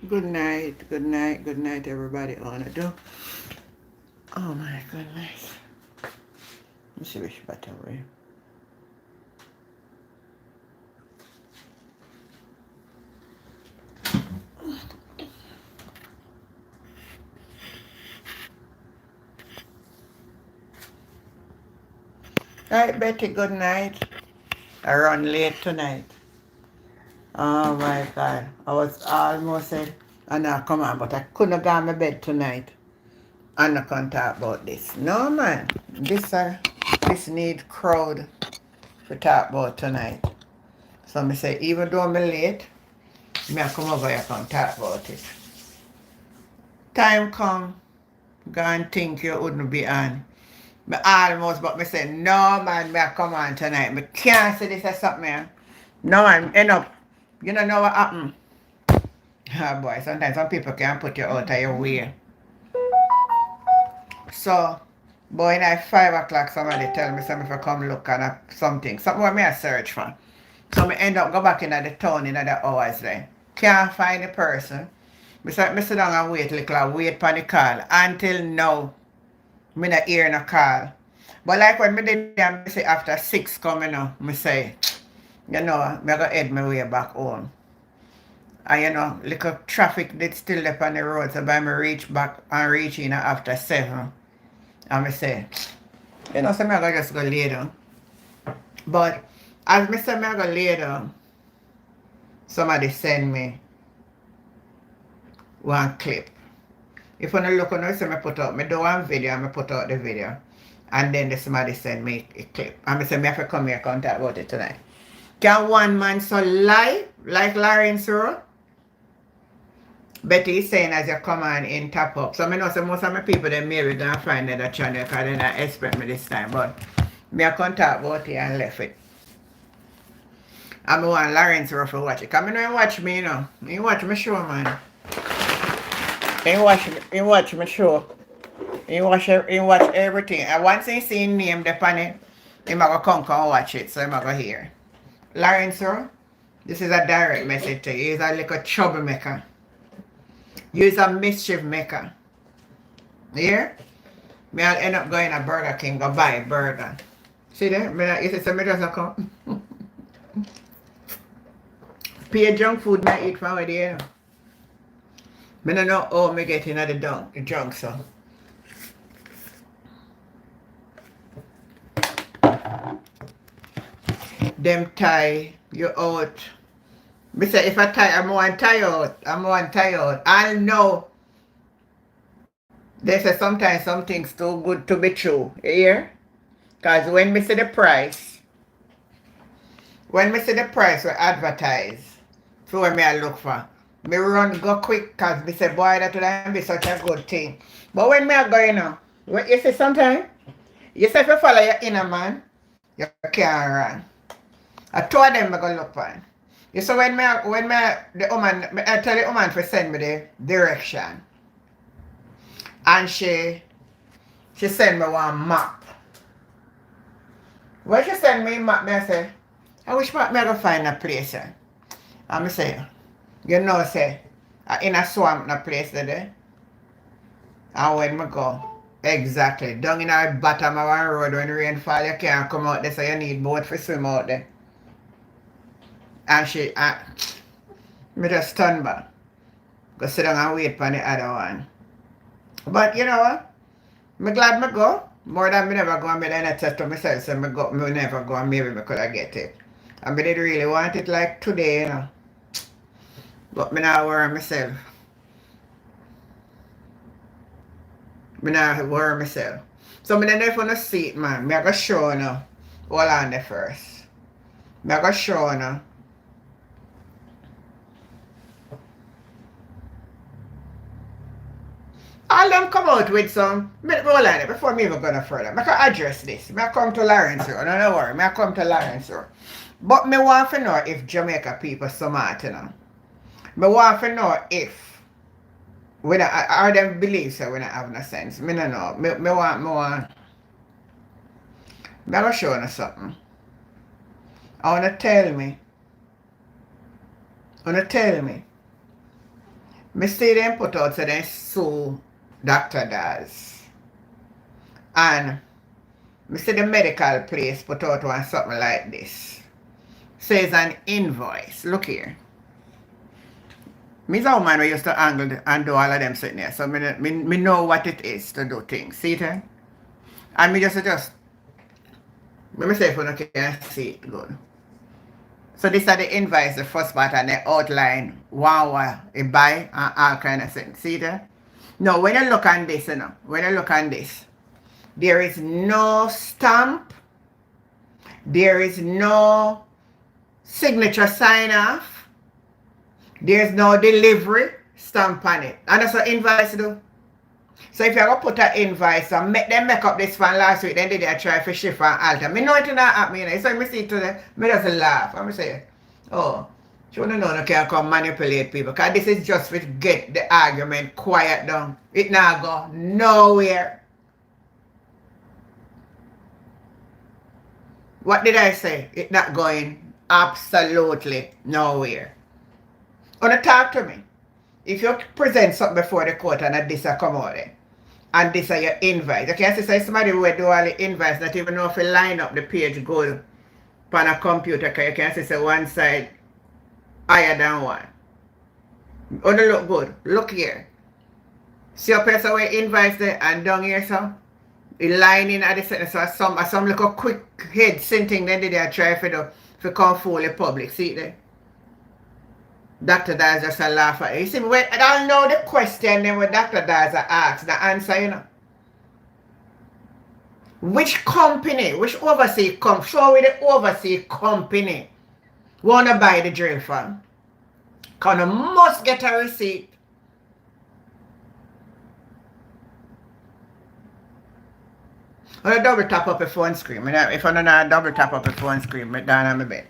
Good night, good night, good night, everybody. On do. Oh my goodness. Let me see which button we. Alright, Betty, good night. I run late tonight. Oh my God. I was almost said, and I come on, but I couldn't go on my bed tonight. And I can't talk about this. No man. This need crowd to talk about tonight. So I say, even though I'm late, I come over here and talk about it. Time come, go and think you wouldn't be on. Me almost, but me say, no man, me come on tonight. Me can't say this or something, man. No man, end up, you don't know what happened. Ah boy, sometimes some people can put you out of your way. So, boy, at 5 o'clock, somebody tell me something if I come look at something. Something what me I search for. So me end up go back in the town in the hours then. Can't find the person. Me sit down and wait wait for the call. Until now, me not hear no call. But like when me did me say after 6 coming up, me say, me go head my way back home. And little traffic did still up on the road, so by me reach back and reach in after 7. And me say, so me go just go lay down. But as me say me go lay down, somebody send me one clip. If you look on see me put out, me do one video and me put out the video. And then somebody send me a clip. And me say me have to come here and talk about it tonight. Can one man so lie like Lawrence Rowe? Betty is saying as you come on in top up. So I know most of my people they maybe gonna find that channel because they not expect me this time. But me I can't talk about it and left it. And I want Lawrence Rowe to watch it. Because I know you watch me, You watch my show, man. You watch my show. You watch everything. And once he see his name upon it, he might come and watch it. So he might go here. Lawrence Rowe, this is a direct message to you. He's a little troublemaker. You're a mischief maker. Here, me I'll end up going to Burger King go buy a burger. See there? You see somebody just come. Pay junk food I eat from there. I don't know how me get into the junk so. Them tie you out. Me say if I tie, I'm one tie out. I know they say sometimes some things too good to be true. You hear? Because when me see the price, we advertise for what me I look for, me run go quick because me say boy that would be such a good thing. But when me I go you see sometimes, you say if you follow your inner man, you can't run. I told them I go look for it. You see when I tell the woman to send me the direction. And she send me one map. When she send me a map, I say, I wish map me I go find a place. And I say, say, in a swamp no place there. And when I go, exactly, down in the bottom of a road when rain fall, you can't come out there, so you need boat to swim out there. And me just stand back. Go sit down and wait for the other one. But you know what? Me glad me go. More than me never go and me then I test to myself so me never go and maybe me could have get it. And me did really want it like today, But me not worry myself. Me not worry myself. So me don't know if you see it, man. Me I go show you. Hold on there first. Me I go show you. All them come out with some, hold on, before me even go no further, I can address this. I come to Lawrence Road, don't worry, I come to Lawrence Road. But me want to know if Jamaica people smart, Me want to know if, are them believe so we don't have no sense. Me don't know. Me want, me going to show you something. I want to tell me, Me see them put out so they sue Dr. Daz. And me see the medical place put out one something like this. Says an invoice. Look here. Me's a woman who used to angle and do all of them sitting there. So me know what it is to do things. See it? And me just let me say if you can see it good. So this are the invoice, the first part, and the outline, what you buy, and all kind of things. See there? Now, when you look on this, when you look on this, there is no stamp, there is no signature sign off, there's no delivery stamp on it. And that's what invoice do. So if you're going to put an invoice and make them make up this one last week, then they try for shift and alter. Me know it not happen, you know. So I see it today, me just laugh. I'm say, oh, you don't know, you can't come manipulate people. Because this is just to get the argument quiet down. It not go nowhere. What did I say? It not going absolutely nowhere. Wanna talk to me? If you present something before the court and this will come out there, and this are your invites. You can't say somebody who will do all the invites, not even know if you line up the page good on a computer, because you can't say one side higher than one. Oh, they look good. Look here. See a person where invites there and down here, so the lining at the center, so some little quick head thing, then they try to come fool the public. See it there? Dr. Daza just a laugh at it. You see, when I don't know the question then when Dr. Daza asks, the answer, you know. Which company, which overseas company, show me the overseas company wanna buy the drill from? Cause you must get a receipt. I'm gonna double tap up a phone screen. If I don't double tap up a phone screen, I'm down on my bed.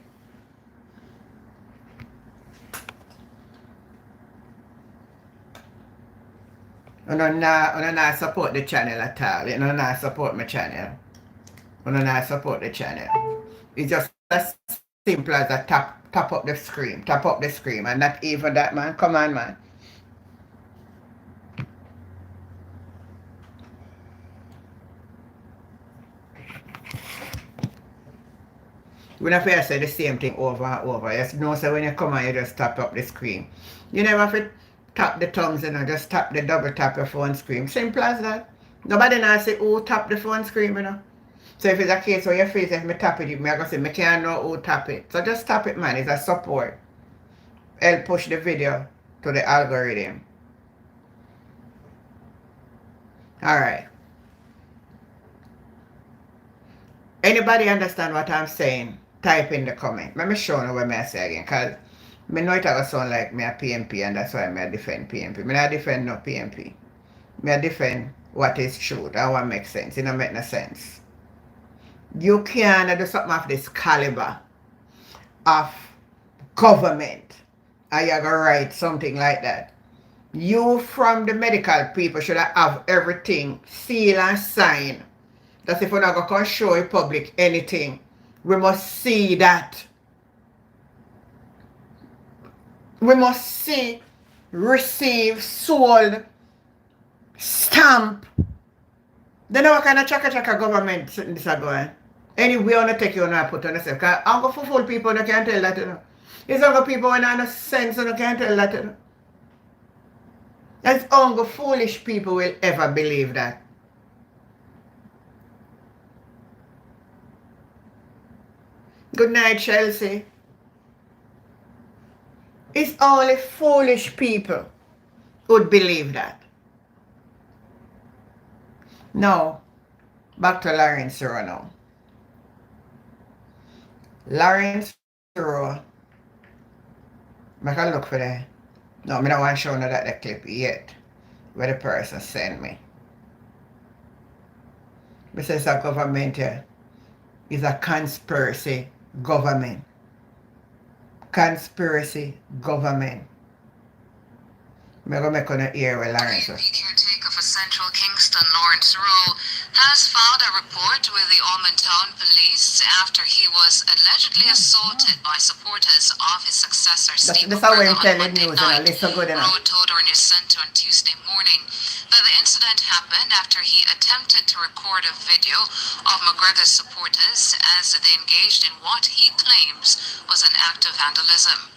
I don't not support the channel at all. You don't not support my channel. I don't not support the channel. It's just as simple as a tap up the screen. Tap up the screen. And not even that, man. Come on, man. When I say the same thing over and over, you know, so when you come on, you just tap up the screen. You never have to tap the thumbs, you know, just tap the double tap your phone screen. Simple as that. Nobody now say, oh, tap the phone screen, you know. So if it's a case where your face, if me tap it, me I go say, me can't know who tap it. So just tap it, man. It's a support. Help push the video to the algorithm. Alright. Anybody understand what I'm saying? Type in the comment. Let me show you what I say again. Because I know it will sound like me a PMP and that's why I defend PMP. I don't defend no PMP. I defend what is truth and what makes sense. It don't make no sense. You can't do something of this caliber of government and you're going to write something like that. You from the medical people should have everything sealed and signed. That's if we're not going to show the public anything. We must see that. We must see, receive, sold, stamp. Then what kind of chaka government this is going? Anyway, I want to take you on and put on yourself. Because I'm going to fool people who can't tell that, you know. It's other people who have no sense who can't tell that, you know. That's only foolish people will ever believe that. Good night, Chelsea. It's only foolish people would believe that. Now, back to Lawrence Rowe now. Lawrence Rowe. I can look for that. No, I don't want to show you that the clip yet. Where the person sent me. This is a government here. It's a conspiracy government. Conspiracy government. I'm going to make on the ear with Lawrence. PNP caretaker for Central Kingston, Lawrence Rowe, has filed a report with the Town Police after he was allegedly assaulted by supporters of his successor, Steve McGregor, on Monday night. Rowe told our news centre on Tuesday morning that the incident happened after he attempted to record a video of McGregor's supporters as they engaged in what he claims was an act of vandalism.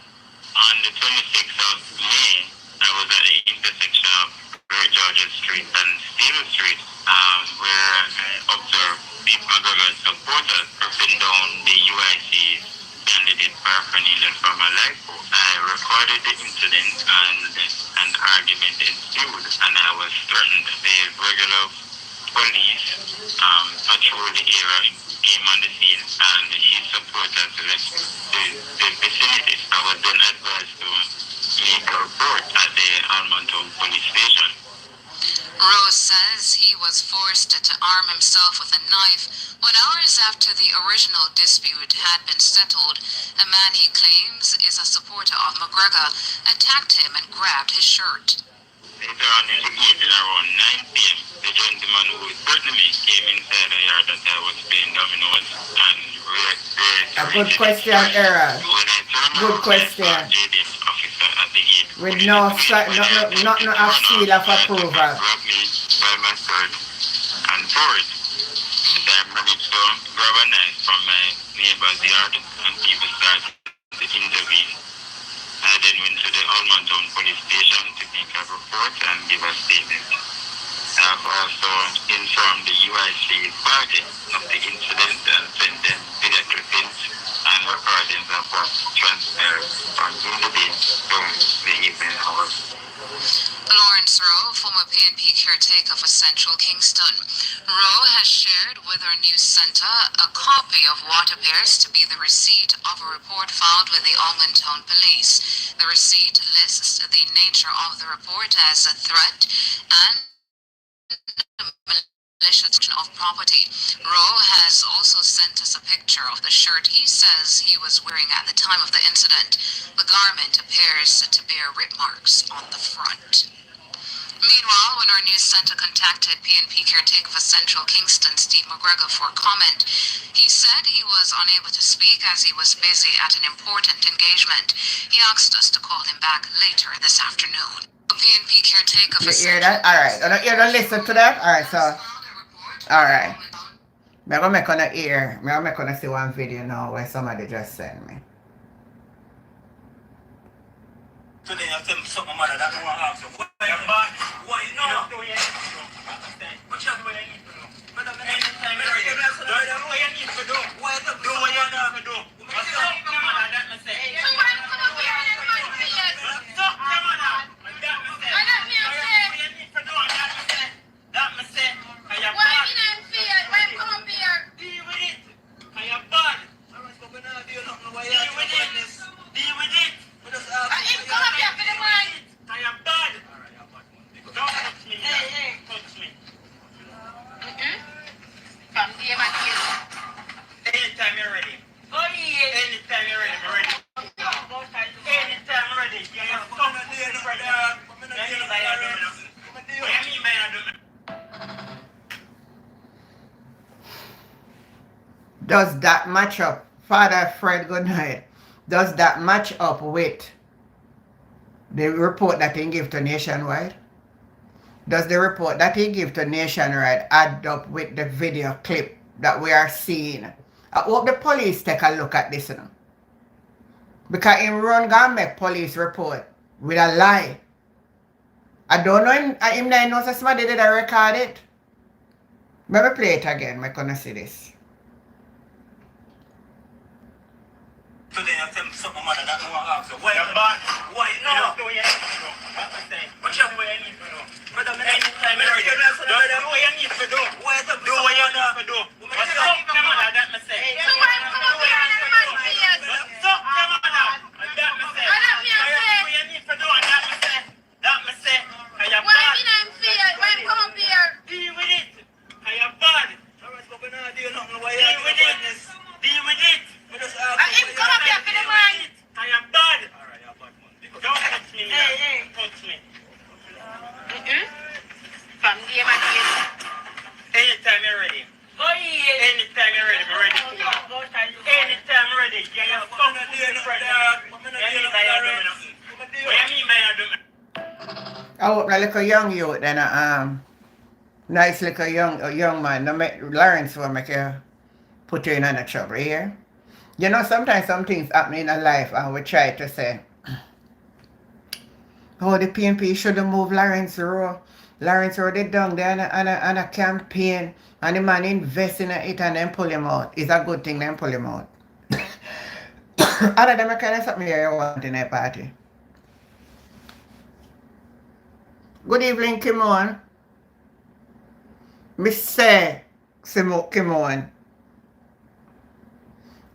On the 26th of May, I was at the intersection of Great Georgia Street and Steel Street, where I observed Steve McGregor's supporters ripping down the UIC candidate paraphernalia from a LIFO. I recorded the incident and an argument ensued, and I was threatened. The regular police patrolled the area, came on the scene, and his supporters left the vicinity. I was then advised to make a report at the Almontown police station. Rose says he was forced to arm himself with a knife when hours after the original dispute had been settled, a man he claims is a supporter of McGregor attacked him and grabbed his shirt. Later on in the evening, around 9 p.m., the gentleman who was threatening me came inside the yard that I was playing dominoes and a good question, Era. Good question. With no seal of approval. Grabbed me by my skirt and tore it. And I managed to grab a knife from my neighbor's yard and people started to intervene. I then went to the Almontown police station to make a report and give a statement. I have also informed the UIC party of the incident and sent them video clippings and recordings of what transpired from the day to the evening hours. Lawrence Rowe, former PNP caretaker for Central Kingston. Rowe has shared with our news centre a copy of what appears to be the receipt of a report filed with the Almontown Police. The receipt lists the nature of the report as a threat and malicious of property. Rowe has also sent us a picture of the shirt he says he was wearing at the time of the incident. The garment appears to bear rip marks on the front. Meanwhile, when our news centre contacted PNP caretaker for Central Kingston, Steve McGregor, for comment, he said he was unable to speak as he was busy at an important engagement. He asked us to call him back later this afternoon. PNP caretaker for You hear that? Alright. You don't listen to that? Alright, so. Alright. I'm going to make on the ear. I'm going to see one video now where somebody just sent me. Today I tell something mother that I want to ask you. What you know? What you doing? But anytime you're ready. Do what you need to do. Do what you need to do. What's up, mother? That me say. So you want to come up here and fight for years? What's up, mother? That me say. What you need to do. That me say. That me say. I am why bad. you not fear? Why you come up here? Deal with it. I am bad. Deal with it. Deal with it. Him come up here for the man. I am bad. Don't touch me. Hey. Touch me. From the man here. Anytime you're ready. Oh yeah. Anytime you're ready, I'm ready. Anytime I'm ready. You're coming to the brother. What do you mean by that? Does that match up? Father Fred, good night. Does that match up with the report that he gave to Nationwide? Does the report that he gave to Nationwide add up with the video clip that we are seeing? I hope the police take a look at this now. Because him run gonna make police report with a lie. I don't know him knows that somebody did record it. Let me play it again. I'm gonna see this. Today I tell something mother that I want to ask you. Why you bad? Why you know? What you need to do. But anytime you're ready. Do what you need to do. Do what you need to do. What's up, mother? That me say. So why you come up here and fight for years? What's up, mother? That me say. What you need to do. That me say. That me say. I am why bad. you not fear? Why you come up here? Deal with it. I am bad. Deal with it. Deal with it. Him come up here for the man. I am bad. Don't touch me. Hey. I hope a little young youth then nice little young man. No make Lawrence will make you put you in a trouble here. You know, sometimes some things happen in a life and we try to say, oh, the PNP should have moved Lawrence Rowe. Lawrence Rowe did down there on a campaign and the man invest in it and then pull him out. It's a good thing then pull him out. Other than that kind of something you want in a party. Good evening, Kimon. Miss Kimon.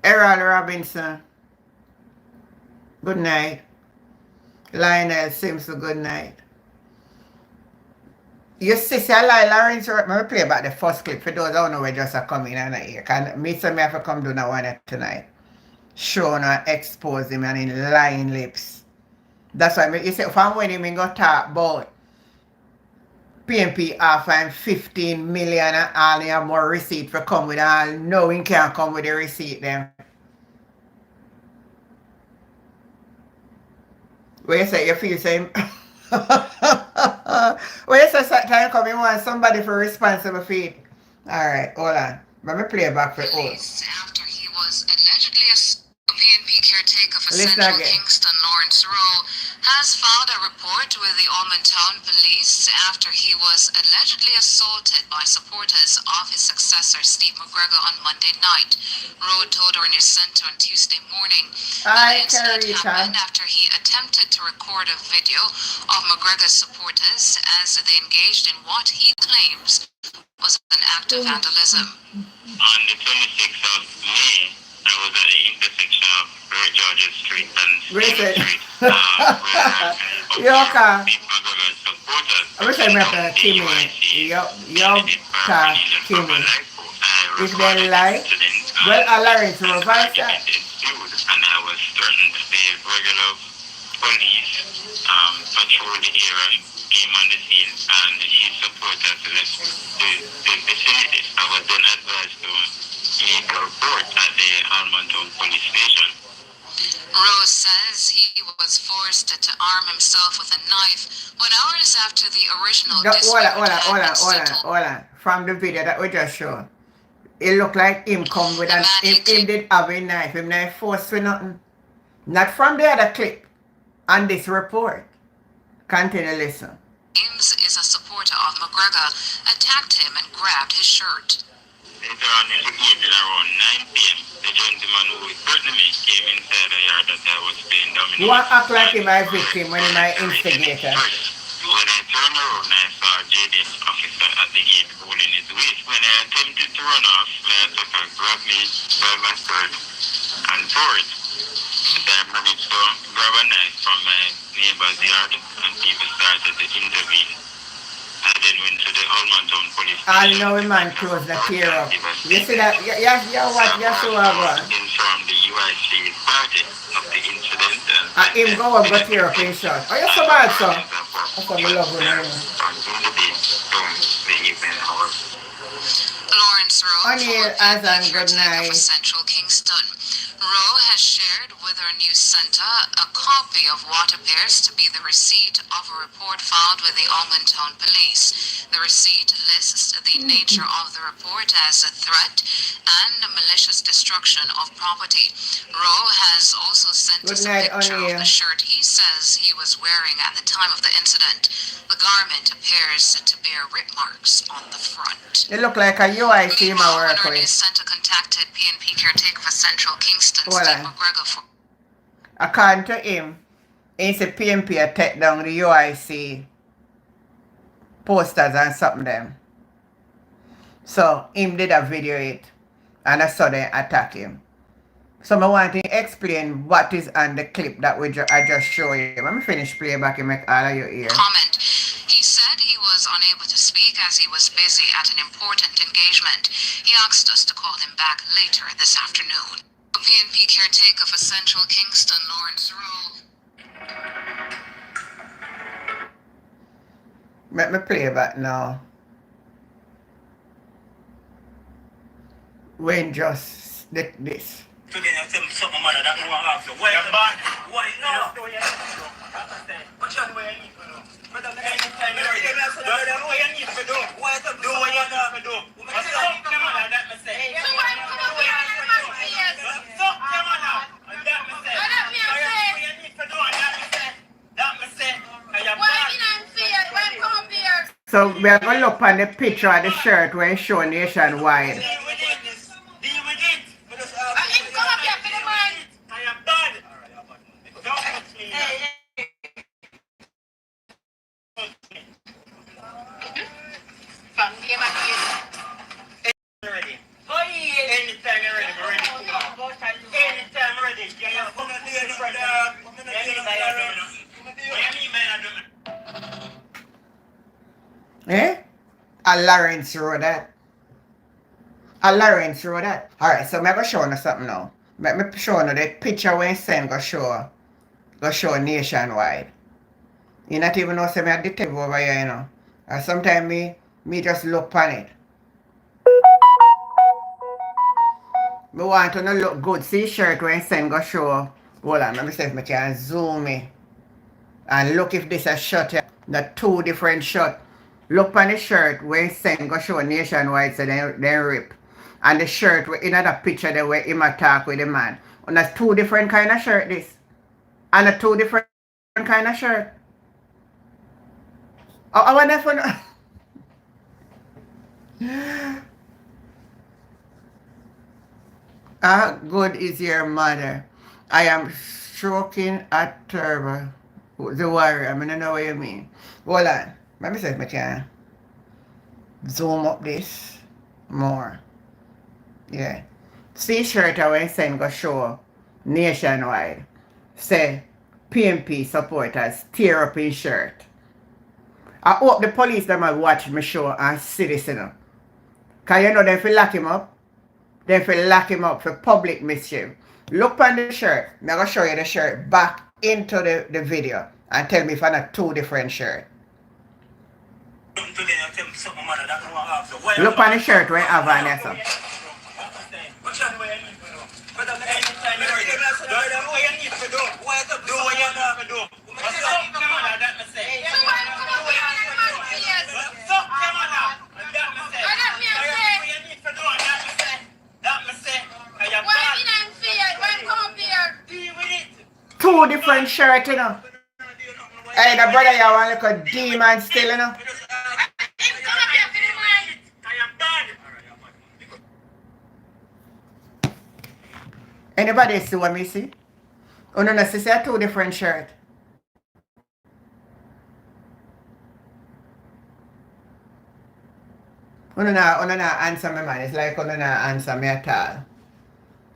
Errol Robinson. Good night. Lionel Simpson, good night. You see, I Lawrence Rowe. Let me play about the first clip for those who don't know where just are coming in here. Can me say me have to come do that one tonight. Show and expose him and in lying lips. That's why you say from when him go talk about PNP offering 15 million and all have more receipt for come with all knowing can't come with the receipt then. Where you say you feel same? Where you say time coming want somebody for responsible for it. Alright, hold on. Let me play back for all. After he was allegedly a PNP caretaker for Listen Central again. Kingston, Lawrence Rowe, has filed a report with the Allman Town Police after he was allegedly assaulted by supporters of his successor, Steve McGregor, on Monday night. Rowe told our news center on Tuesday morning that the incident happened after he attempted to record a video of McGregor's supporters as they engaged in what he claims was an act of vandalism. On the 26th of May, I was at the intersection of Georgia Street and Listen. Street, where Steve McGregor's supporters I wish I met Kimmy. Yo, Kimmy. If they lie, well, I learned to revise that. And I was threatened. The regular police patrol the area, came on the scene, and his supporters left the vicinity. I was then advised to make a report at the Almontown police station. Rose says he was forced to arm himself with a knife when hours after the original Hold on. From the video that we just showed, it looked like him come with an him did have a knife. Him not forced with nothing. Not from the other clip. On this report. Continue listen. James is a supporter of McGregor, attacked him and grabbed his shirt. Later on in the evening around 9 p.m., the gentleman who threatened me came inside the yard that I was playing dominoes. You want to act like him my victim when he my instigator. When I turned around, I saw a JDS officer at the gate holding his waist. When I attempted to run off, my attacker grabbed me by my skirt and tore it. I managed to grab a knife from my neighbor's yard and people started to intervene. I then went to the Almontown police station. I know a man close the tear up. You see that? Yeah, what? You see what I'm informed the UIC party of the incident. Him go and go tear up in short. Oh, you're so bad, son. That's what I love when I Lawrence Rowe, good night. for Central Kingston. Rowe has shared with our news center a copy of what appears to be the receipt of a report filed with the Allman Town Police. The receipt lists the nature of the report as a threat and a malicious destruction of property. Rowe has also sent us a picture of the shirt he says he was wearing at the time of the incident. The garment appears to bear rip marks on the front. It look like a UIC my work our news with. center contacted PNP caretaker for Central Kingston, Steve McGregor, for According to him, it's a PNP take down the UIC posters and something them. So him did a video it and I saw them attack him. So I want to explain what is on the clip that I just show you. Let me finish playback and make all of you hear. comment. He said he was unable to speak as he was busy at an important engagement. He asked us to call him back later this afternoon. PNP caretaker for Central Kingston, Lawrence Rowe. Let me play back now. When just this. Today I tell something mother that no one ask you. Why you bad? Why no? What you doing? Brother, So we're going to look on the picture of the shirt where it's shown nationwide. Deal with it. Deal with it. Come up here for the man. I am bad. Don't touch me. From the man is. Ready. Anytime you're ready, we're ready. Anytime you're ready. Eh? A Lawrence Road that. A Lawrence Road that. Alright, so I'm going to show you something now. Let me show you the picture when send go show nationwide. You not even know say me a detective over here, you know. And sometimes me just look on it. Me want to look good. See shirt when send go show. Hold on, let me see if I can zoom in. And look if this a shot here. The two different shot. Look on the shirt when send go show nationwide so then rip. And the shirt with another picture there where him talk with the man. And that's two different kind of shirt this. And a two different kind of shirt. Oh, I wonder if how good is your mother? I am stroking at turbo. The warrior. I don't know what you mean. Hold on. Let me see if I can zoom up this more. Yeah. See shirt I when send go show nationwide. Say PMP supporters tear up his shirt. I hope the police them will watch my show and see this, you know. Because you know they feel lock him up. They feel lock him up for public mischief. Look on the shirt. I'm going to show you the shirt back into the video and tell me if I'm not two different shirts. Look on the shirt where I have on there. Two different shirts, you know. Hey, the brother, you want like a demon still, you know. Anybody see what me see? Oh no, see two different shirts. Oh no, answer me, man. It's like oh no, answer me at all.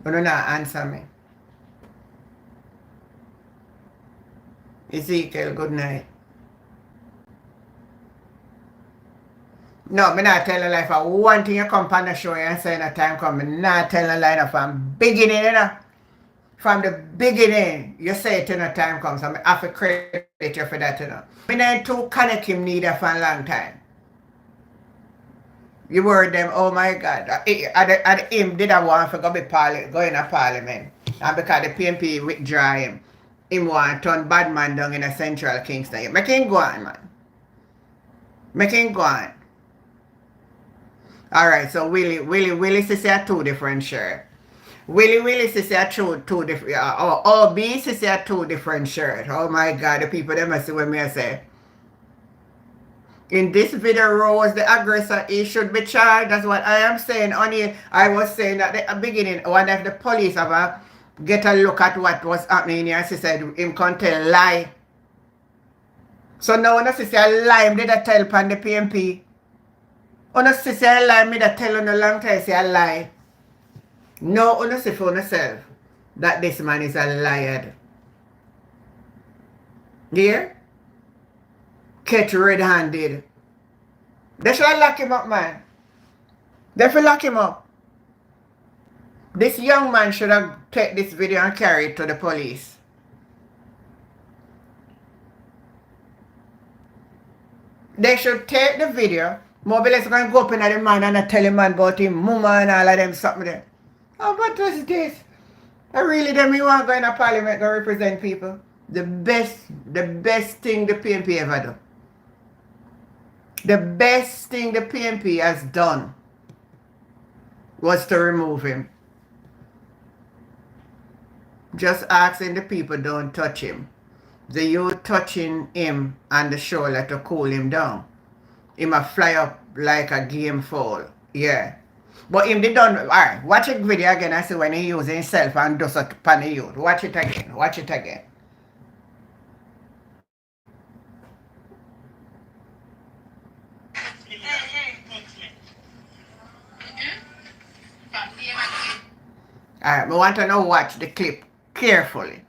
Oh no, answer me. Ezekiel, good night. No, me not tell a lie. For one thing you come on the show and say in a time come, me not tell a lie from beginning, you know. From the beginning, you say it in a time comes, so I have to credit you for that, you know. Me not too connect him neither for a long time. You word them, oh my God. At him did I want to go in a parliament. And because the PMP withdraw him want to turn bad man down in a central Kingston. Make him go on, man. Make him go on. Alright, so Willie say two different shirts. Willie say two different B say two different shirts. Oh my God, the people they must see what me say. In this video, Rowe was the aggressor. He should be charged. That's what I am saying. Only I was saying at the beginning, when if the police have get a look at what was happening here, she said him can't tell lie. So now when I say a lie, I did I tell upon the PMP. When I say a lie, I did I tell on a long time say a lie. No, when I say for yourself that this man is a liar. Yeah? Catch red-handed. They should lock him up, man. They should lock him up. This young man should have taken this video and carried it to the police. They should take the video. Mobile's going to go up in the man and tell him man about him, mama and all of them something there. Oh, what was this? I really don't want to go in a parliament to represent people. The best thing the PMP ever do. The best thing the PMP has done was to remove him. Just asking the people don't touch him. The youth touching him on the shoulder to cool him down. him a fly up like a game foul. Yeah. But him did done, alright, watch it video again and see when he use himself and does it pan the youth. Watch it again, watch it again. Alright, I want to now watch the clip carefully.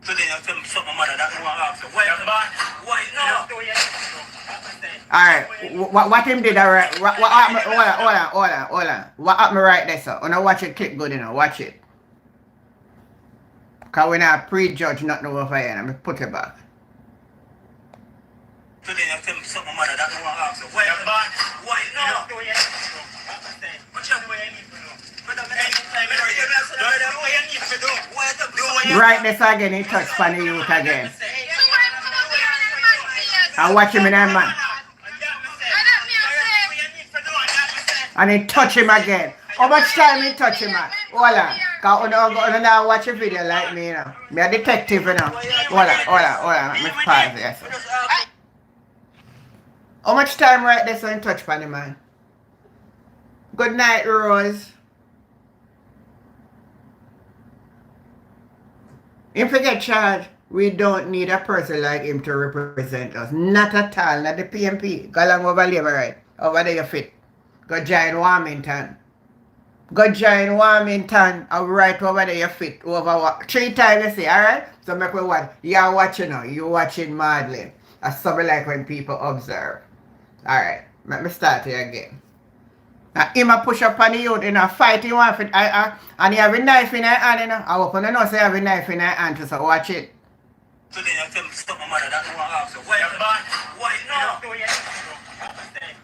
Today I tell something mother that I want to ask you. Why you bad? Why no? Alright, what him did alright? What happened? Hold on. What happened right there, sir? When I watch it clip good enough, watch it. Because when I prejudge nothing over here, I'm going to put it back. Today I tell something mother that I want to ask you. Why you bad? Why no? What you need to know? Right this again, he touched on the youth again. I watch him in that man. And he touch him again. How much time he touch him at? Hold on. Because I don't watch a video like me, you know. Me a detective, you know. Hold on. Let me pause here. So. How much time right there so he touch on the man? Good night, Rose. If we get charged, we don't need a person like him to represent us. Not at all. Not the PMP. Go along over labor right. Over there you fit. Go join Warmington. I'll right over there you fit. Over 3 times you see, alright? So make me watch. You're watching now. You're watching madly. That's something like when people observe. Alright. Let me start here again. Now, him a push up on the youth in a fight, he want it, and he have a knife in his hand, you know. I hope you know say he have a knife in his hand, so watch it. Today I tell something mother that I want to ask you. Why you bad? Why no?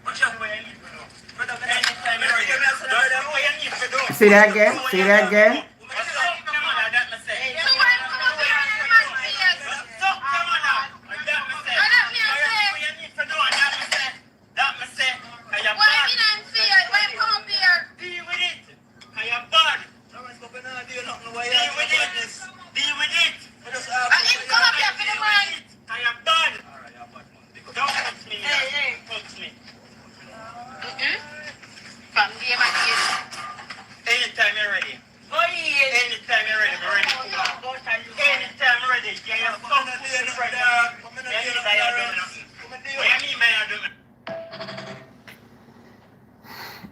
What you See that again? Anytime you're ready. Anytime you're ready, we're ready. Anytime you're ready.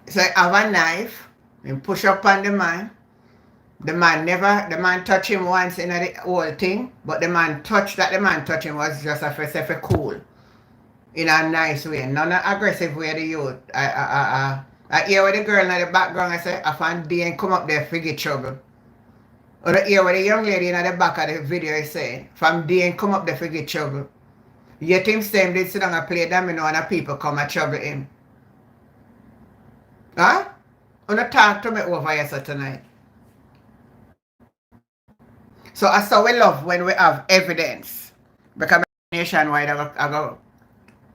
So I have a knife and push up on the man. The man touch him once in the whole thing, but the man touch him was just a cool. In a nice way, not an aggressive way the youth. I hear with the girl in the background, I say, I find Dean come up there for get trouble. Or I hear with the young lady in the back of the video is saying, from Dean come up there for get trouble. Yet him same did sit down and play domino and the people come and trouble him. Huh? Wanna talk to me over here so tonight. So that's how we love when we have evidence. Because nationwide I go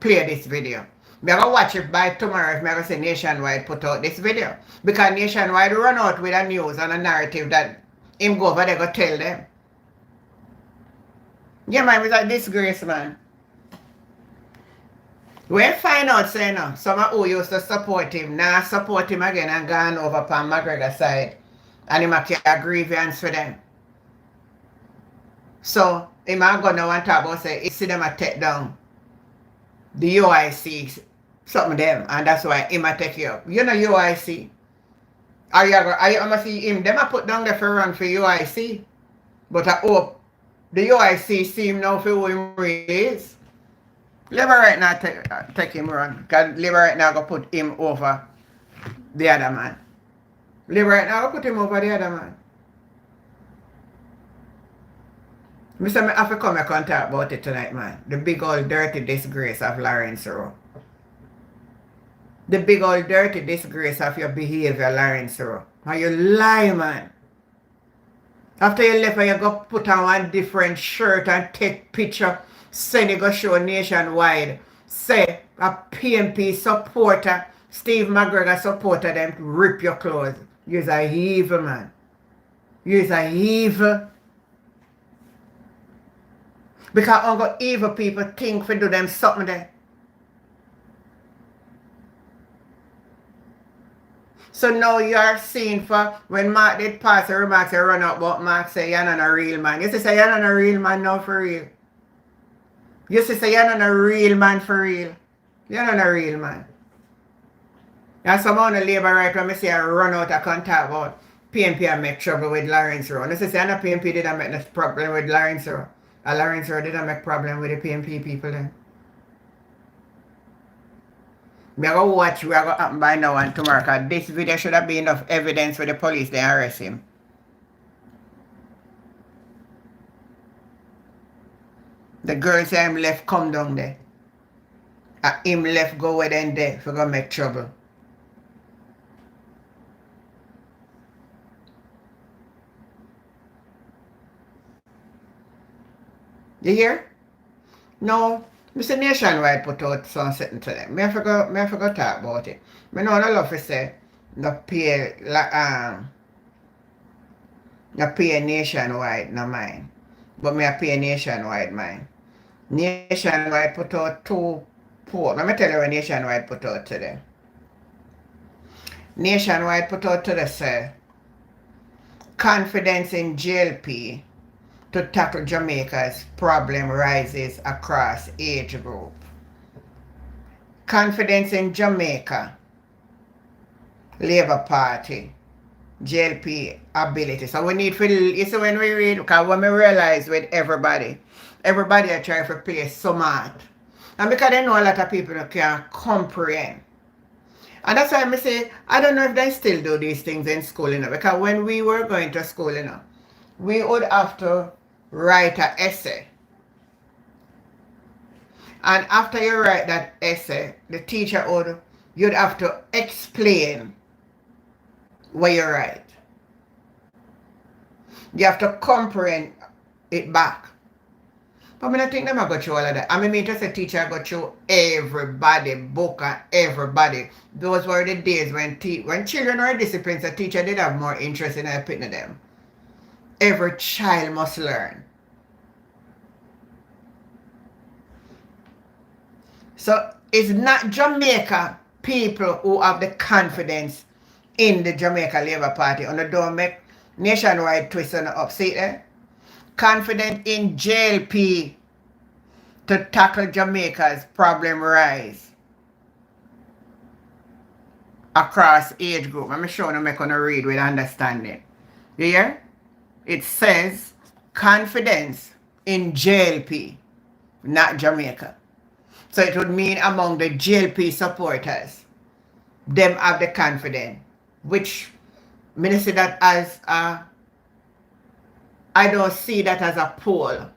play this video. I'm going to watch it by tomorrow if I'm going to say Nationwide put out this video. Because Nationwide run out with a news and a narrative that him go over there go tell them. Yeah, man, it's a disgrace, man. We find out, say no, some who used to support him, now support him again and gone over Pam McGregor's side. And him a carry grievance for them. So, him a go now and talk about say, see them a take down the UIC, something them, and that's why him a take you up. You know UIC. Are you gonna see him? Them a put down there for run for UIC. But I hope the UIC see him now for who him really is. Labor right now take him run. Because Labor right now go put him over the other man. Labor right now go put him over the other man. I have to come and talk about it tonight, man. The big old dirty disgrace of Lawrence Rowe. The big old dirty disgrace of your behavior, Lawrence Rowe. How you lie, man. After you left, you go put on one different shirt and take picture, send it go show nationwide. Say a PMP supporter, Steve McGregor supporter them to rip your clothes. You're a evil, man. You're a evil. Because all evil people think we do them something there. So now you are seen for when Mark did pass the remarks, you run up, but Mark say you're not a real man. You say you're not a real man now for real. You say you're not a real man for real. You're not a real man. And some on the labor right when I say I run out, I can't talk about PNP and make trouble with Lawrence Rowe. And I say I'm not PNP didn't make no problem with Lawrence Rowe. And Lawrence Rowe didn't make problem with the PNP people then. We are going to watch what will happen by now and tomorrow, because this video should have been enough evidence for the police to arrest him. The girl say him left come down there. And him left go with them there for go make trouble. You hear? No. Mr. Nationwide put out something to them. I forgot talk about it. I know I love to say no pay Nationwide no mine. But I pay Nationwide mine. Nationwide put out 2 posts. Let me tell you what Nationwide put out today. Nationwide put out today say confidence in JLP to tackle Jamaica's problem rises across age group. Confidence in Jamaica, Labour Party, JLP ability. So we need to, you see when we read, because when we realize with everybody are trying to play smart. And because they know a lot of people can't comprehend. And that's why I say, I don't know if they still do these things in school, because when we were going to school, we would have to write an essay. And after you write that essay, the teacher you'd have to explain what you write. You have to comprehend it back. But I don't think them go through all of that. I mean, just a teacher go through everybody, book and everybody. Those were the days when children were disciplined, the teacher did have more interest in helping them. Every child must learn. So it's not Jamaica people who have the confidence in the Jamaica Labour Party. And they don't make Nationwide twist on the up. See there? Confident in JLP to tackle Jamaica's problem rise across age group. I'm sure I'm going to read with understanding. You hear? It says confidence in JLP, not Jamaica. So it would mean among the JLP supporters, them have the confidence, which I see that as I don't see that as a poll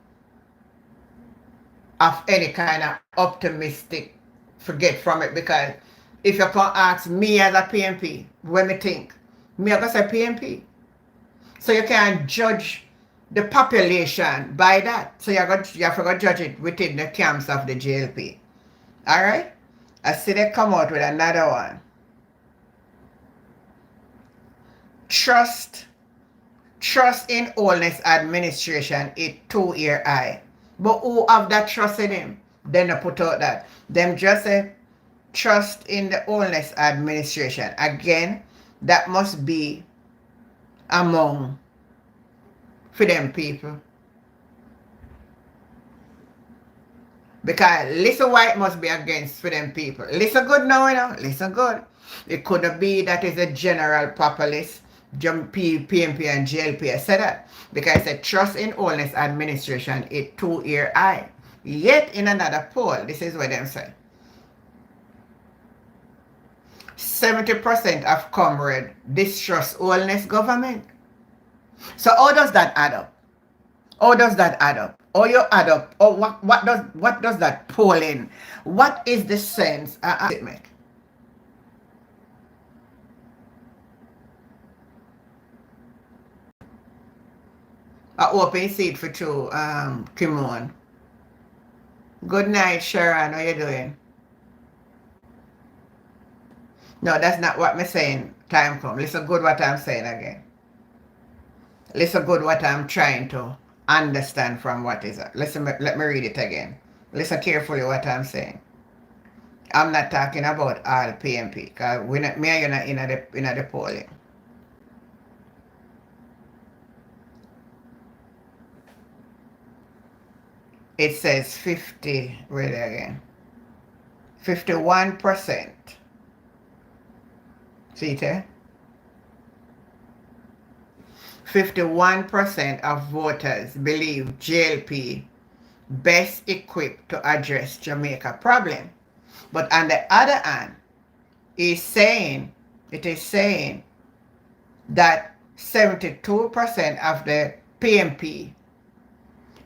of any kind of optimistic forget from it, because if you can ask me as a PNP, when me think, me I go say PNP. So you can't judge the population by that. So you have to judge it within the camps of the JLP. Alright? I see they come out with another one. Trust in Wholeness Administration is 2-year high. But who have that trust in him? Then they put out that. Them just say trust in the Wholeness Administration. Again, that must be among for them people. Because listen White must be against for them people. Listen good now, listen good. It could be that is a general populist, PNP and JLP said that. Because it said trust in Wholeness Administration is 2-year high. Yet in another poll, this is what them say. 70% of comrade distrust Wholeness government. So how does that add up? How does that add up? Or you add up? Or what does that pull in? What is the sense it make? I open seat for two, Kimon. Good night, Sharon. How you doing? No, that's not what I'm saying. Time come. Listen good what I'm saying again. Listen good what I'm trying to understand from what is it. Listen, let me read it again. Listen carefully what I'm saying. I'm not talking about all PMP, because me and you not in the polling. It says 50, really again. 51%. See it there? 51% of voters believe JLP best equipped to address Jamaica problem. But on the other hand, it is saying that 72% of the PMP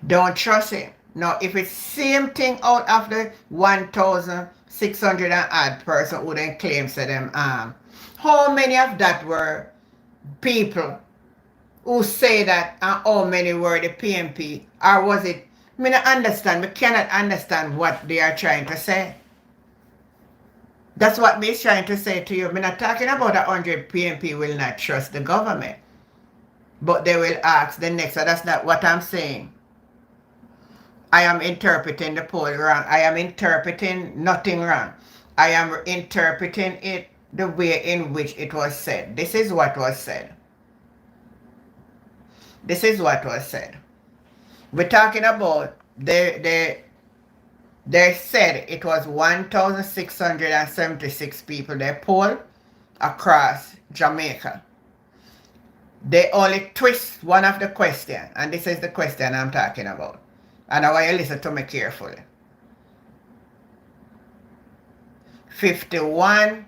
don't trust him. Now, if it's same thing out of the 1,600 and odd person who then claims to them how many of that were people who say that, and how many were the PMP? Or was it, I don't understand, we cannot understand what they are trying to say. That's what me is trying to say to you. I'm not talking about 100 PMP will not trust the government. But they will ask the next, so that's not what I'm saying. I am interpreting the poll wrong. I am interpreting nothing wrong. I am interpreting it the way in which it was said. This is what was said. This is what was said. We're talking about they said it was 1,676 people they polled across Jamaica. They only twist one of the question, and this is the question I'm talking about. And I want you to listen to me carefully. 51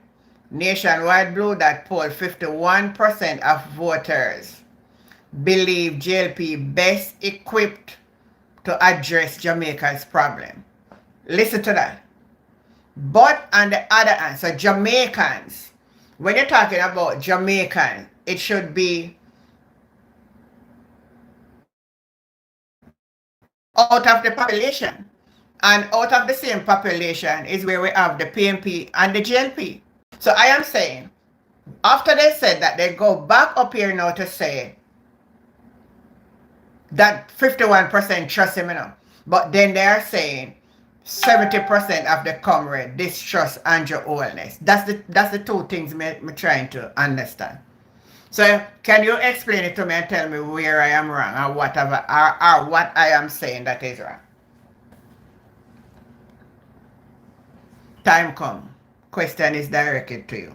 nationwide blue that polled 51% of voters believe JLP best equipped to address Jamaica's problem. Listen to that. But on the other hand, so Jamaicans, when you're talking about Jamaicans, it should be out of the population. And out of the same population is where we have the PMP and the JLP. So I am saying, after they said that, they go back up here now to say that 51% trust him enough. But then they are saying 70% of the comrade distrust Andrew Holness. That's the two things I'm trying to understand. So can you explain it to me and tell me where I am wrong or whatever, or what I am saying that is wrong? Time come. Question is directed to you.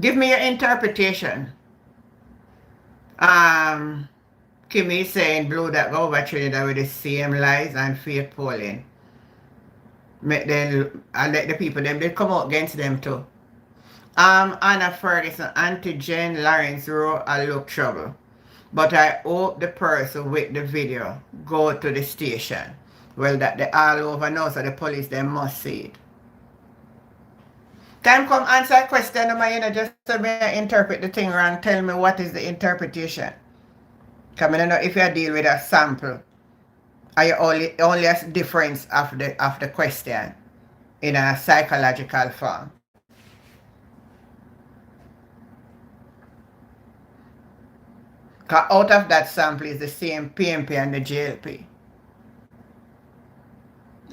Give me your interpretation. Kimmy is saying blue that go over Trinidad with the same lies and fake polling. Make them, and let the people them they come out against them too. Anna Ferguson, Auntie Jen Lawrence Rowe, I look trouble. But I hope the person with the video go to the station. Well, that they all over now, so the police they must see it. Time come answer a question, just so me interpret the thing wrong. Tell me what is the interpretation. Because I don't know if you deal with a sample. Are you only a difference of the question in a psychological form? Because out of that sample is the same PMP and the JLP.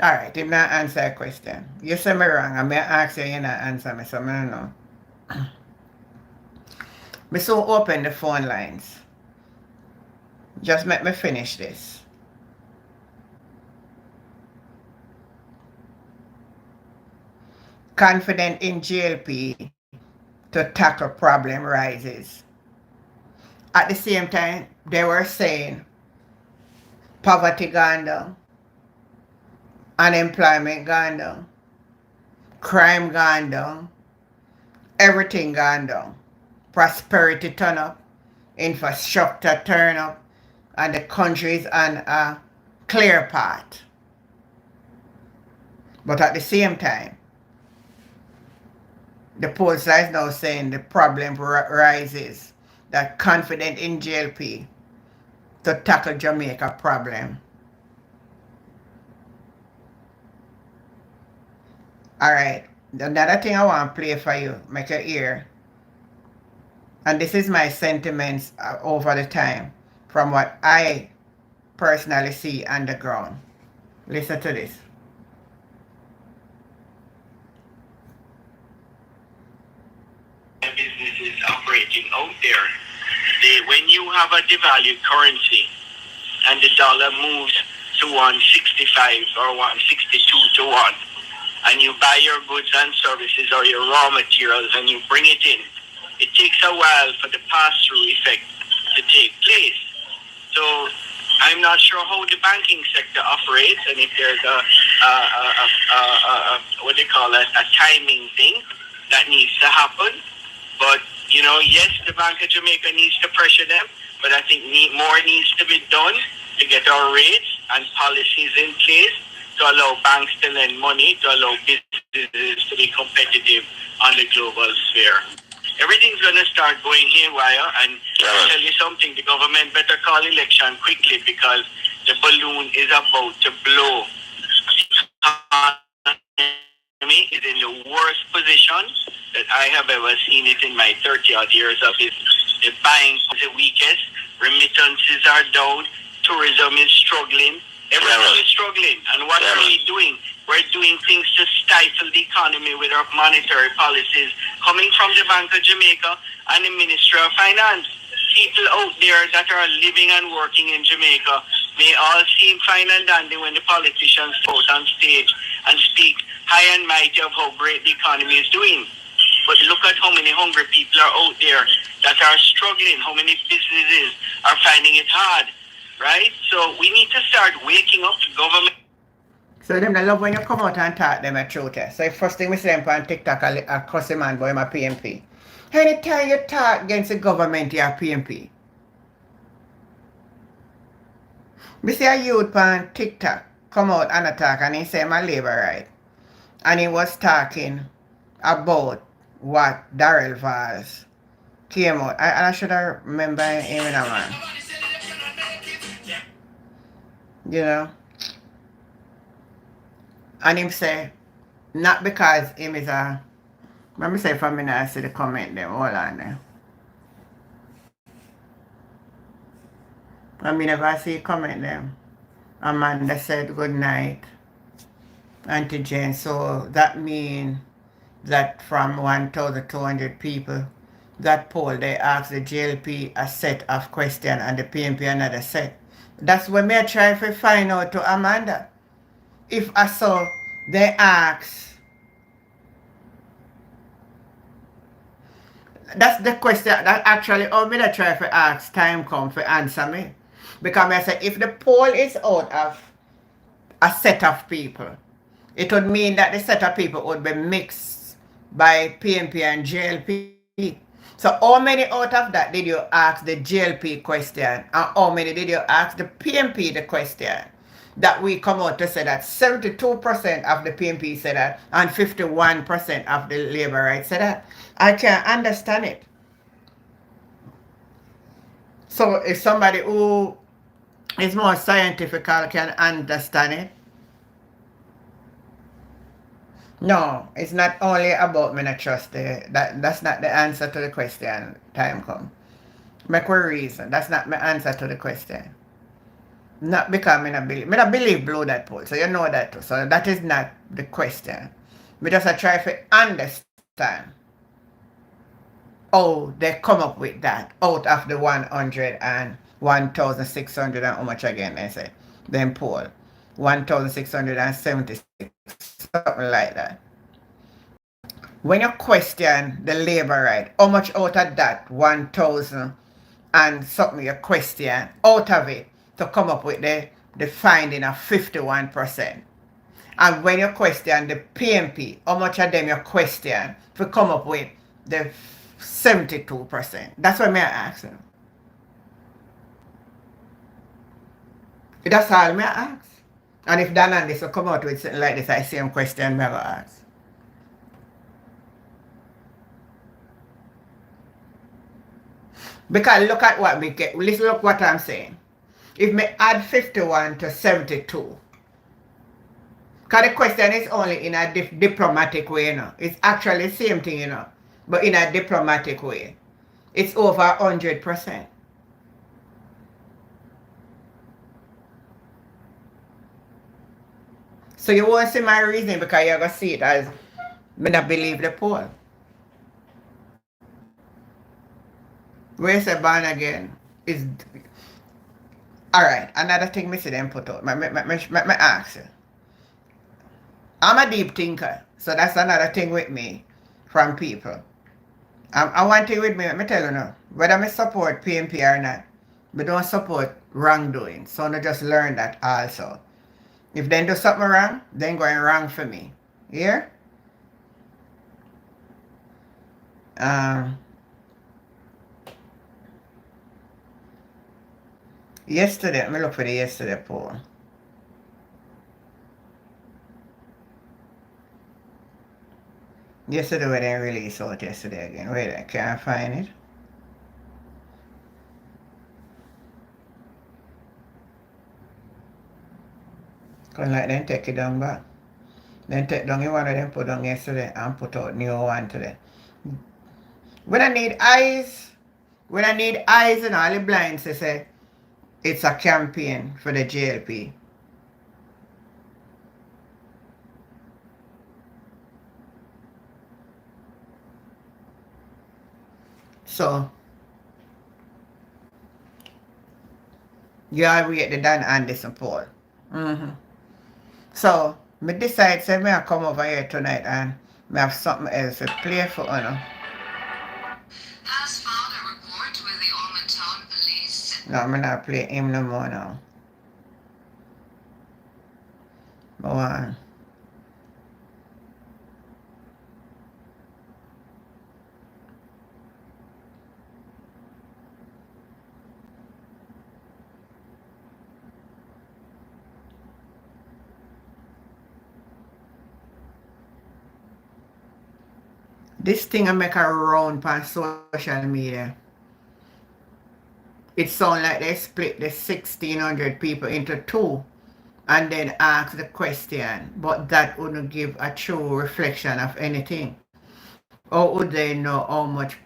Alright, if not answer a question. You say me wrong, I may ask you, you not answer me, so I don't know. Me soon open the phone lines. Just let me finish this. Confident in JLP to tackle problem rises. At the same time, they were saying poverty gone down, unemployment gone down, crime gone down, everything gone down, prosperity turn up, infrastructure turn up, and the country is on a clear path. But at the same time, the poll side is now saying the problem rises, that confident in JLP to tackle Jamaica problem. Alright, another thing I want to play for you, make your ear. And this is my sentiments over the time from what I personally see on the ground. Listen to this. Businesses operating out there, when you have a devalued currency and the dollar moves to 165 or 162 to 1, and you buy your goods and services or your raw materials and you bring it in, it takes a while for the pass-through effect to take place. So I'm not sure how the banking sector operates and if there's a what they call a timing thing that needs to happen. But, yes, the Bank of Jamaica needs to pressure them, but I think more needs to be done to get our rates and policies in place to allow banks to lend money, to allow businesses to be competitive on the global sphere. Everything's going to start going haywire, and I'll tell you something, the government better call election quickly because the balloon is about to blow. The economy is in the worst position that I have ever seen it in my 30-odd years of it. The buying is the weakest, remittances are down, tourism is struggling, everything is struggling. And what are we doing? We're doing things to stifle the economy with our monetary policies coming from the Bank of Jamaica and the Ministry of Finance. People out there that are living and working in Jamaica may all seem fine and dandy when the politicians go out on stage and speak high and mighty of how great the economy is doing. But look at how many hungry people are out there that are struggling, how many businesses are finding it hard, right? So we need to start waking up the government. So them I love when you come out and talk them a truth. So first thing we see them on TikTok, a cussy man boy, my PMP. Anytime you talk against the government, you're PMP. We see a youth on TikTok come out and attack and he say my labor right. And he was talking about what Darrell Valls came out. I should have remember him in a man. And him say, not because him is a, let me say for me now, I see the comment them, hold on there. I mean, never see comment them. Amanda said good night, Auntie Jane. So that means that from 1,200 people, that poll, they asked the JLP a set of questions and the PMP another set. That's what me try to find out to Amanda. If I saw they ask, that's the question that actually all me that try to ask time come for answer me. Because I say if the poll is out of a set of people, it would mean that the set of people would be mixed by PMP and JLP. So how many out of that did you ask the JLP question and how many did you ask the PMP the question? That we come out to say that 72% of the PMP said that and 51% of the labor rights said that. I can't understand it. So if somebody who is more scientific can understand it. No, it's not only about me not trust that's not the answer to the question. Time come. Make a reason. That's not my answer to the question. Not because I don't believe. I don't believe blow that poll. So you know that too. So that is not the question. We just try to understand how they come up with that out of the 100 and 1,600 and how much again they say. Then poll. 1,676. Something like that. When you question the labor right, how much out of that 1,000 and something you question out of it to come up with the finding of 51%. And when you question the PMP, how much of them you question to come up with the 72%. That's what I ask them. That's all I ask. And if Dan and this will come out with something like this, I same question I ask. Because look at what we get. Listen, look what I'm saying. If me add 51 to 72, because the question is only in a diplomatic way, you know. It's actually the same thing, you know, but in a diplomatic way. It's over 100%. So you won't see my reasoning because you're going to see it as me not believe the poll. Where's the born again? Is alright, another thing me see them put out. Me ask you. I'm a deep thinker. So that's another thing with me from people. I want thing with me, let me tell you now. Whether I support PMP or not, we don't support wrongdoing. So I just learn that also. If they do something wrong, then going wrong for me. Here? Yesterday, let me look for the yesterday poll. Yesterday we didn't release out yesterday again. Wait, I can't find it. Cause like then take it down back. Then take down the one of them put down yesterday and put out new one today. When I need eyes and all the blinds they say it's a campaign for the JLP. So you all rate the Dan Anderson poll. So me decide say me I come over here tonight and me have something else to play for you. Has filed a report with the Almontown police. No, I'm not play him no more now. Go on. This thing I make a round on social media. It sounds like they split the 1,600 people into two and then ask the question, but that wouldn't give a true reflection of anything. Or would they know how much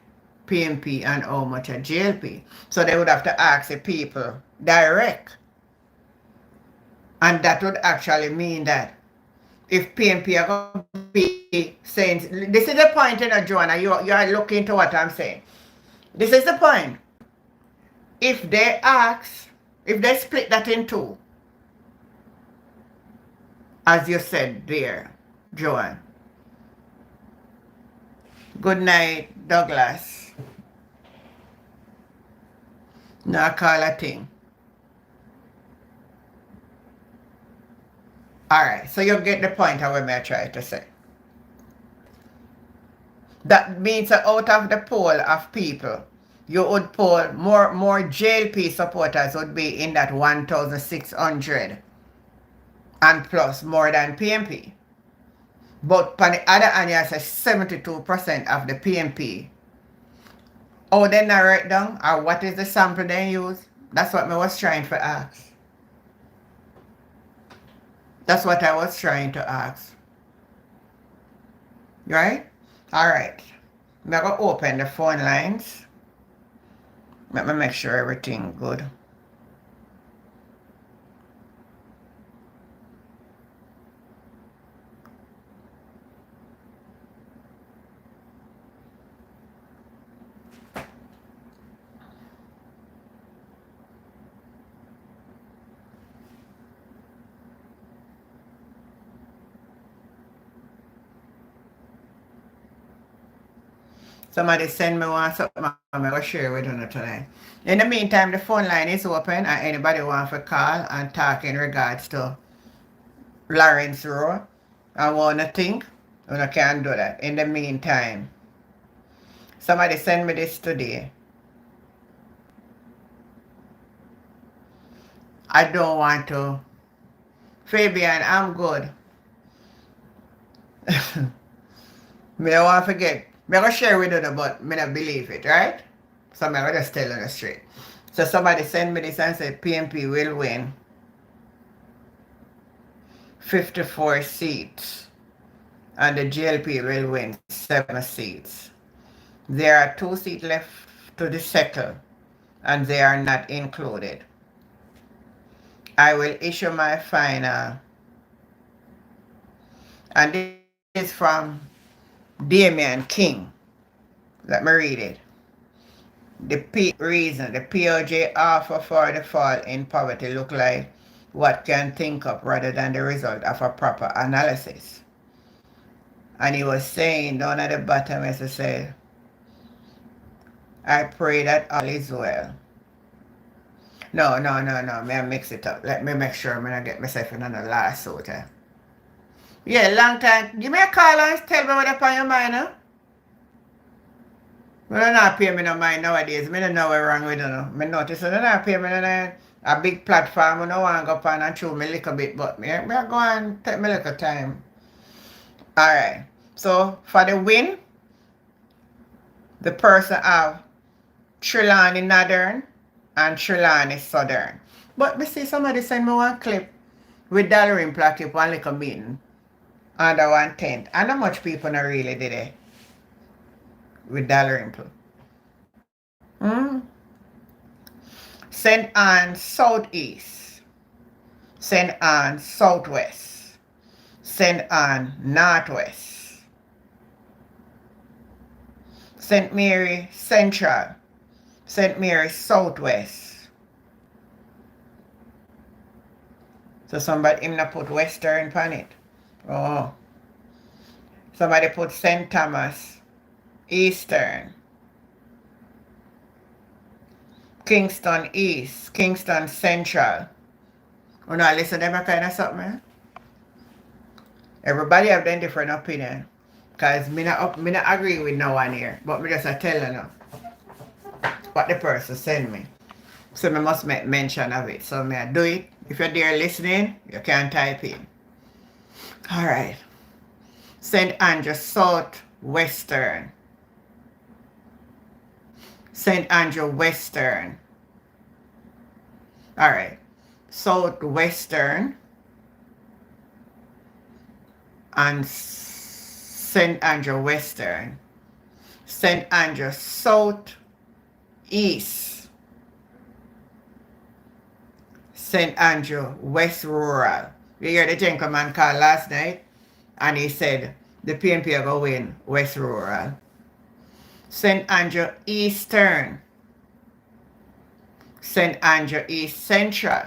PMP and how much a JLP? So they would have to ask the people direct. And that would actually mean that if PMP are going to be saying, this is the point, Joanna, you are looking to what I'm saying. This is the point. If they split that in two, as you said there, Joanne. Good night, Douglas. No, I call a thing. Alright, so you get the point of what I try to say. That means that out of the pool of people, you would poll more JLP supporters would be in that 1,600 and plus more than PMP. But on the other hand, you say 72% of the PMP. Oh, they narrow it down? Or what is the sample they use? That's what I was trying to ask. That's what I was trying to ask. Right? Alright. I'm going to open the phone lines. Let me make sure everything good. Somebody send me one something I'm going to share with you tonight. In the meantime, the phone line is open and anybody want to call and talk in regards to Lawrence Rowe. I want to think, and I can't do that. In the meantime, somebody send me this today. I don't want to. Fabian, I'm good. Me don't want to forget. Me going to share with you, but me don't believe it, right? So I'm going to just tell you straight. So somebody send me this and said PMP will win 54 seats and the JLP will win 7 seats. There are 2 seats left to settle and they are not included. I will issue my final And this is from Damian King. Let me read it. The reason the POJ offer for the fall in poverty look like what can think up rather than the result of a proper analysis. And he was saying down at the bottom, as I said, I pray that all is well. No. May I mix it up. Let me make sure I'm going to get myself in another lawsuit. Yeah, long time. Give me a call and tell me what's on your mind, huh? I don't not pay me no mind nowadays. I don't know what's wrong with it. I notice I don't not pay me a big platform. I don't want to go up and chew me a little bit, but I go and take me a little time. Alright. So, for the win, the person have Trelawney Northern and Trelawney Southern. But me see somebody send me one clip with Dalrymple plaque up one little meeting under 1/10. And how much people not really did it with Dalrymple. St. Anne Southeast, St. Anne Southwest, St. Anne Northwest, St. Mary Central, St. Mary Southwest. So somebody him not put Western on it. Oh. Somebody put St. Thomas Eastern. Kingston East, Kingston Central. You know, listen to them kind of something. Everybody have their different opinion. Because me not agree with no one here. But me just tell you now what the person send me. So me must make mention of it. So me I do it. If you're there listening, you can type in. Alright. St. Andrew Southwestern. St. Andrew Western. Alright. Southwestern. And St. Andrew Western. St. Andrew Southeast. St. Andrew West Rural. You hear the gentleman called last night? And he said the PNP are going to win West Rural. St. Andrew Eastern, St. Andrew East Central,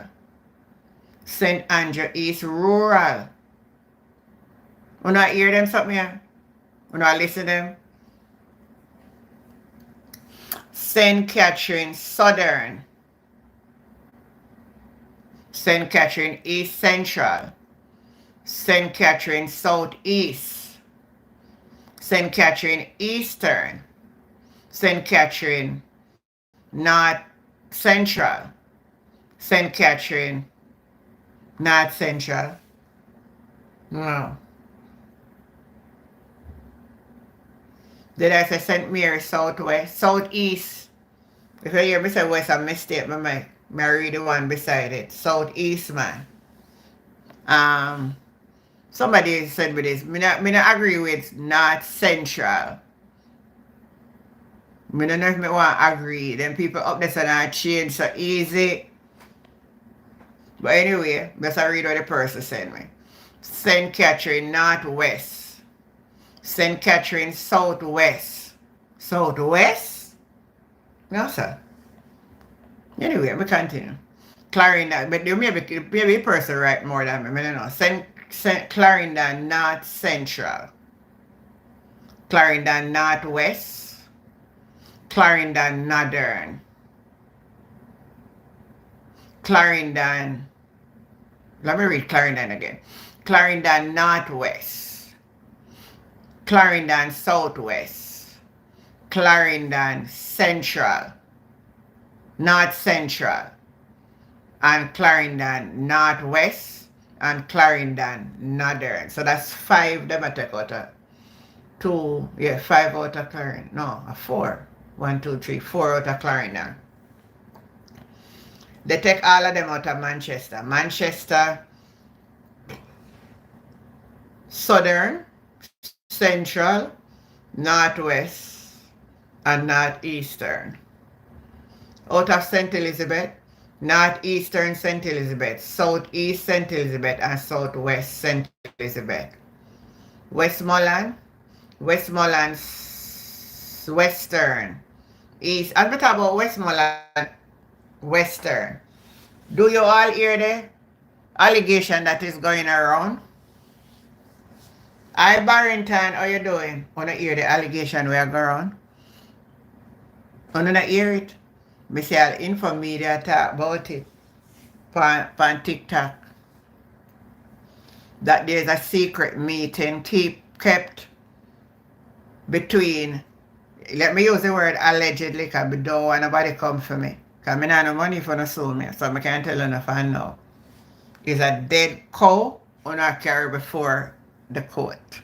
St. Andrew East Rural. You not hear them something here? You not listen to them? St. Catherine Southern, St. Catherine East Central, St. Catherine Southeast, St. Catherine Eastern, St. Catherine North Central, St. Catherine North Central. No. Did I say St. Mary Southwest? Southeast. If you hear me say west, I mistake my mic. I read the one beside it. Southeast, man. Somebody said with this. Me not agree with North Central. I don't know if I want to agree. Then people up there say that change so easy. But anyway, let's read what the person sent me. St. Catherine Northwest. St. Catherine Southwest. Southwest? No, sir. Anyway, we continue. Clarendon, but maybe a person right more than me. I don't know. St. Clarendon North Central. Clarendon Northwest. Clarendon Northern. Clarendon. Let me read Clarendon again. Clarendon Northwest. Clarendon Southwest. Clarendon Central. North Central. And Clarendon Northwest. And Clarendon Northern. So that's 5 them I take out of 2. Yeah, 5 out of Clarendon. No, 4. 1, 2, 3, 4 out of Clarendon. They take all of them out of Manchester. Manchester, Southern, Central, Northwest, and Northeastern. Out of St. Elizabeth, Northeastern St. Elizabeth, Southeast St. Elizabeth, and Southwest St. Elizabeth. Westmoreland, Westmoreland, Western, East. I'm talking about Westmoreland, Western. Do you all hear the allegation that is going around? Hi Barrington, how you doing? Wanna hear the allegation we are going on? Wanna hear it? Me say I'll inform media talk about it on TikTok. That there's a secret meeting kept between, let me use the word allegedly because I don't want nobody come for me. Because I don't have no money for no sue me, so I can't tell you if I know. Is a dead cow or not carry before the court.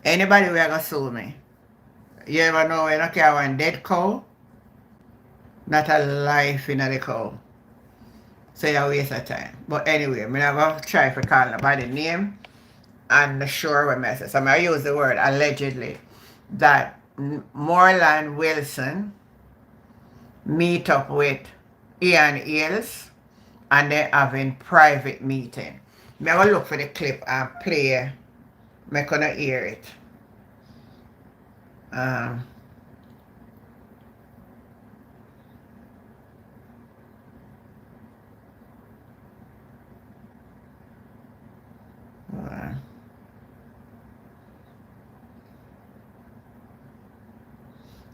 Anybody will go sue me. You ever know when I carry one dead cow? Not a life in the cow. So you waste of time. But anyway, I'm going to try to call nobody name and sure what I say. So I use the word allegedly that Moreland Wilson meet up with Ian Ailes and they're having private meeting. I'm going to look for the clip and play. I'm going to hear it.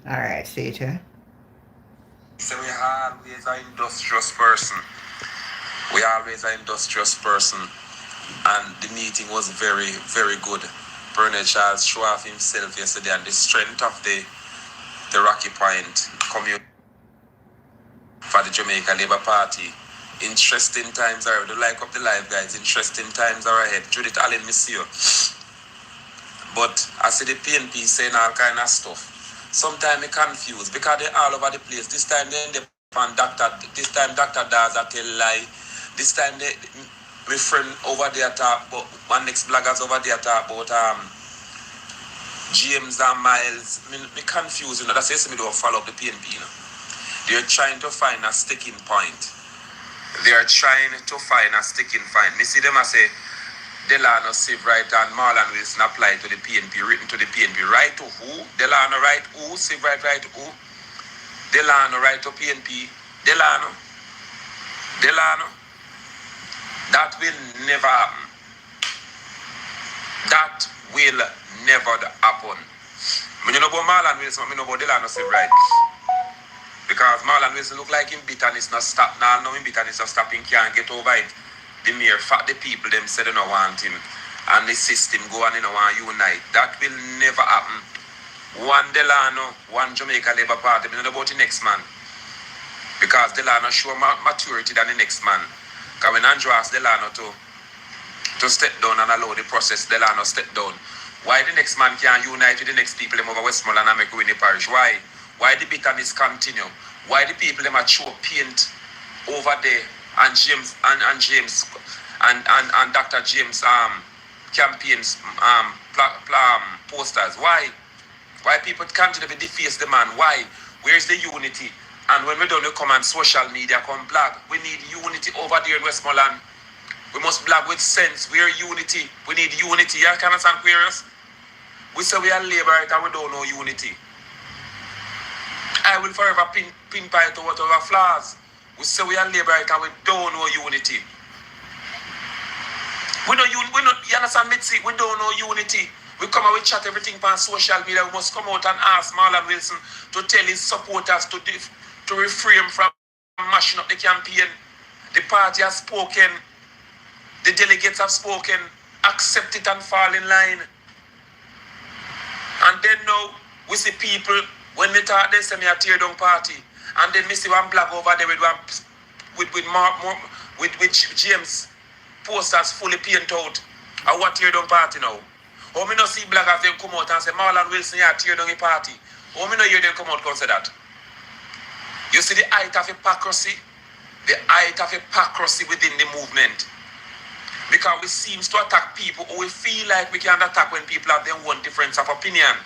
All right, see it here. So we are always an industrious person. And the meeting was very, very good. Bernard Charles showed off himself yesterday and the strength of the Rocky Point community for the Jamaica Labour Party. Interesting times are ahead. Like up the live, guys. Interesting times are ahead. Judith Allen, miss you. But I see the PNP saying all kind of stuff. Sometimes I confused because they're all over the place. This time they on Dr. This time Dr. Daza tell lie. This time my friend over there talk about one next bloggers over there talk about James and Miles. Me confused, you know. That's why me don't follow up the PNP, you know. They're trying to find a sticking point. Me see them as say Delano Civ right and Marlon Wilson apply to the PNP, written to the PNP. Right to who? Delano right who? Civ right to who? Delano right to PNP. Delano. That will never happen. That will never happen. When you know about Marlon Wilson, I know about Delano Civ right. Because Marlon Wilson look like him bitterness not stop. Now no him bitterness not stop, him can't get over it. The mere fact the people them said they don't want him and the system go and they don't want unite. That will never happen. One Delano, one Jamaica Labour Party, we don't know about the next man. Because Delano show more maturity than the next man. Because when Andrew asked Delano to step down and allow the process, Delano step down. Why the next man can't unite with the next people them over Westmoreland and make win the parish? Why? Why the bitterness continue? Why the people them are show paint over there? And James and Dr. James campaigns posters. Why people continue to deface the man? Why? Where's the unity? And when we don't come on social media, come blog, we need unity over there in Westmoreland. We must blog with sense. We're unity. We need unity. You can understand, Queers? We say we are labor and we don't know unity. I will forever pinpoint to whatever flaws. We say we are labor and we don't know unity. You understand me? We don't know unity. We come and we chat everything on social media. We must come out and ask Marlon Wilson to tell his supporters to refrain from mashing up the campaign. The party has spoken. The delegates have spoken. Accept it and fall in line. And then now, we see people, when they talk, they say me a tear down party. And then me see one black over there with James posters fully painted out. And what tear down party now? Or me not see blackers them come out and say Marlon Wilson yeah tear down a party. Or me not hear them come out and say that. You see the height of hypocrisy? The height of hypocrisy within the movement. Because we seem to attack people or we feel like we can attack when people have their own difference of opinion.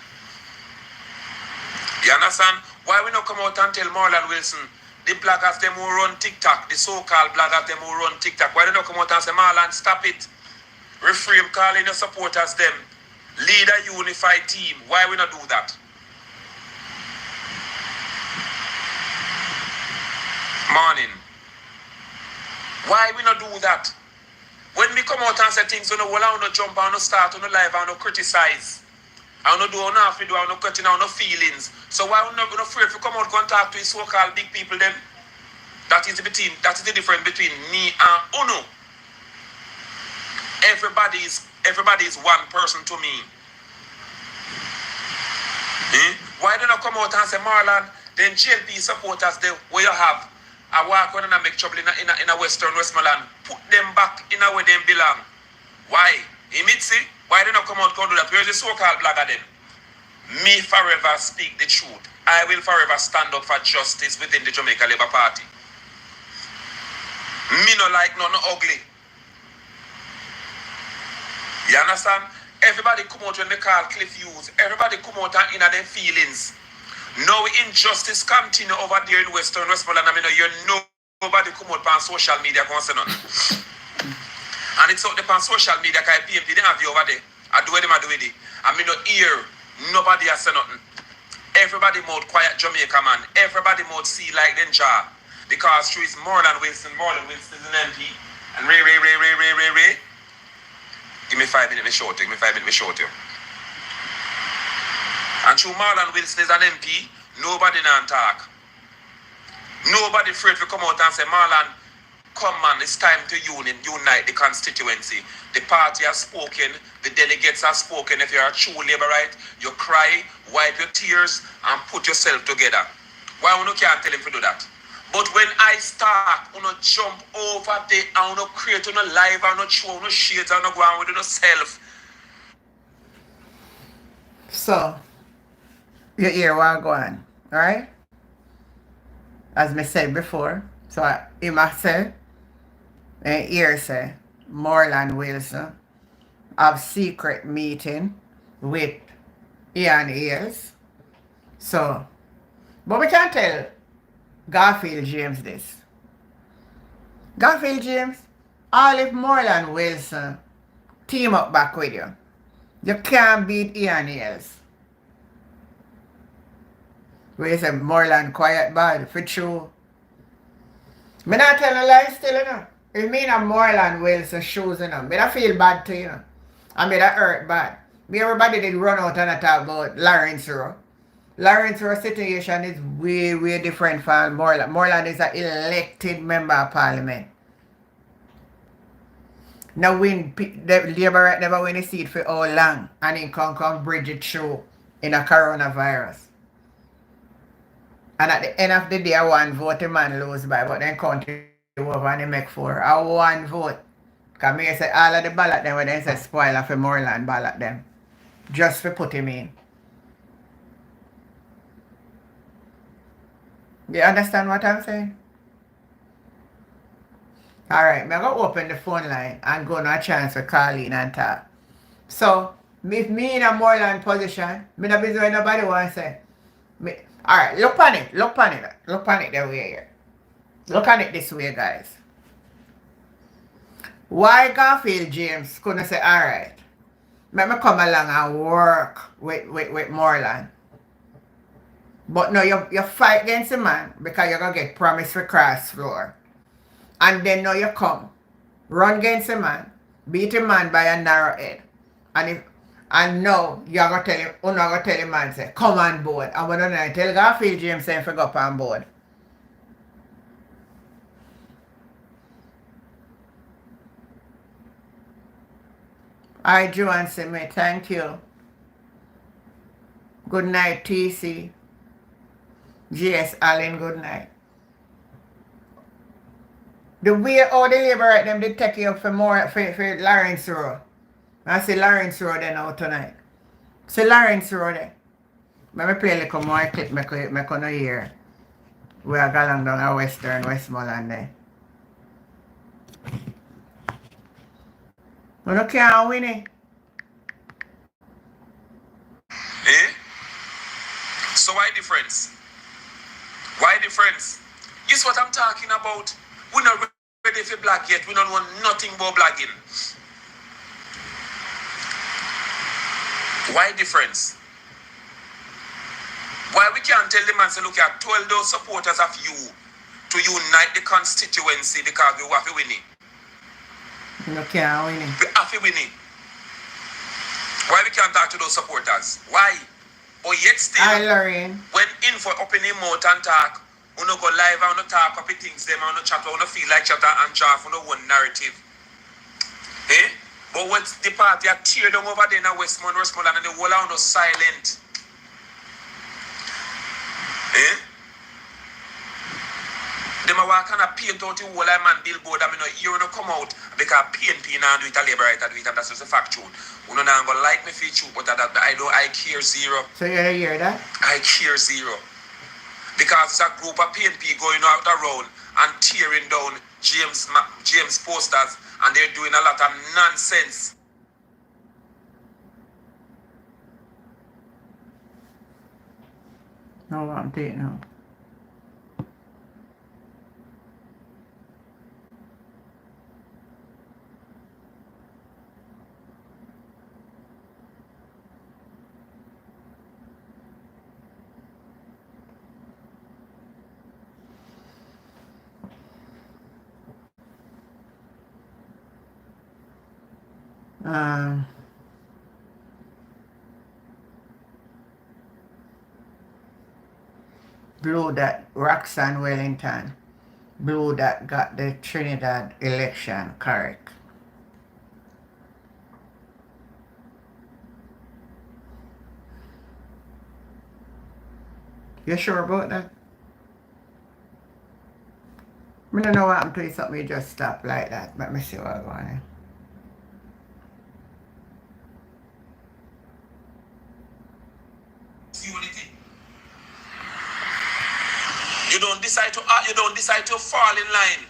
You understand? Why we not come out and tell Marlon Wilson, the bloggers them who run TikTok, the so-called bloggers them who run TikTok, why they not come out and say, Marlon, stop it. refrain calling your supporters them. Lead a unified team. Why we not do that? Morning. Why we not do that? When we come out and say things, you know, well, I want to jump, I want to start, I want to live, I want to criticize. I want to do enough, I want to cut in, I want to feelings. So why we not afraid to come out and talk to his so-called big people then? That is the difference between me and Uno. Everybody is one person to me. Why don't I come out and say, Marlon, then GLP supporters, where you have, I walk on and I make trouble in a Western Westmoreland, put them back in a where they belong. Why? See? Why don't I come out and do that? Where's the so-called blogger then? Me forever speak the truth. I will forever stand up for justice within the Jamaica Labour Party. Me no like no ugly. You understand? Everybody come out when they call Cliff Hughes. Everybody come out and in their feelings. No injustice continue over there in Western Westmoreland. I mean, nobody come out on social media and say nothing. And it's out there on social media because PMP didn't have you over there. I do it. I mean, no ear. Nobody has said nothing. Everybody mode quiet Jamaica man. Everybody mode see like them jaw. Because through his Morland Wilson is an MP. And Ray. Give me 5 minutes, me short you. And through Marlon Wilson is an MP, nobody nan talk. Nobody afraid to come out and say, Marlon, come man, it's time to unite the constituency. The party has spoken, the delegates have spoken. If you're a true Labourite, you cry, wipe your tears, and put yourself together. Why you can't tell him to do that? But when I start, I jump over there, I create a live, I show no shades, I go on with yourself. So, you hear what I go on, alright? As I said before, so he must say, and here say, Morland Wilson have secret meeting with Ian Ayers. So, but we can't tell Garfield James this. Garfield James, all if Morland Wilson team up back with you, you can't beat Ian Ayers. Where you say Morland quiet bad for true. Me not tell no lie still, you know. If me and Morland Wilson shoes, you know, me not feel bad to you know. I me that hurt bad. Me everybody did run out and talk about Lawrence Rowe. Lawrence Rowe situation is way different from Morland. Morland is an elected member of parliament. Now win the Labour never win a seat for how long and he come bridge it through in a coronavirus. And at the end of the day, one vote the man lose by, but then count it over and they make 4. A one vote. Because me say all of the ballot them when they say spoiler for Morland ballot them. Just for put him in. You understand what I'm saying? Alright, I'm going to open the phone line and go on a chance to call in and talk. So, if me in a Morland position, I don't busy when nobody wants to say. Alright, look on it the way here. Look on it this way, guys. Why Garfield James couldn't say, alright, let me come along and work with Morland. But no, you fight against the man because you're going to get promised for cross floor. And then now you come, run against the man, beat the man by a narrow head. And now you're going to tell him, you're going to tell the man, say, come on board. And when I tell Garfield James, say, go up on board. Alright, Joanne, say me, thank you. Good night, TC. G.S. Allen, good night. The way all the Labour right them they take you up for Lawrence Rowe. I see Lawrence Rowe there now tonight. See Lawrence Rowe there. Let me play a little more clip me gonna hear. We are going down a Western Westmoreland there. You can't win it. Eh? So why difference? Why difference? This is what I'm talking about. We're not ready for black yet. We don't want nothing but blagging. Why difference? Why we can't tell the man, say, look, I told those supporters of you to unite the constituency because we have to win it. You can't win it. We have to win it. Why we can't talk to those supporters? Why? But yet still, when info open him mouth and talk, we no go live and we no talk up things them and we no chat, we no feel like chat and draft, we no one narrative. Eh? But when the party are tear down over there in Westmount and the whole are no silent. Eh? Them a walk and a paint out the whole man billboard and me no hear no come out because PNP now do it a labor right do it and that's just a fact true. You know now gonna like me for true, but I care zero. So you hear that? I care zero. Because it's a group of PNP going out around and tearing down James posters and they're doing a lot of nonsense. No, I'm taking now. Blue that Roxanne Wellington, Blue that got the Trinidad election correct. You sure about that? I don't know what happened to you, something you just stop like that. Let me see what's going on. You don't decide to fall in line.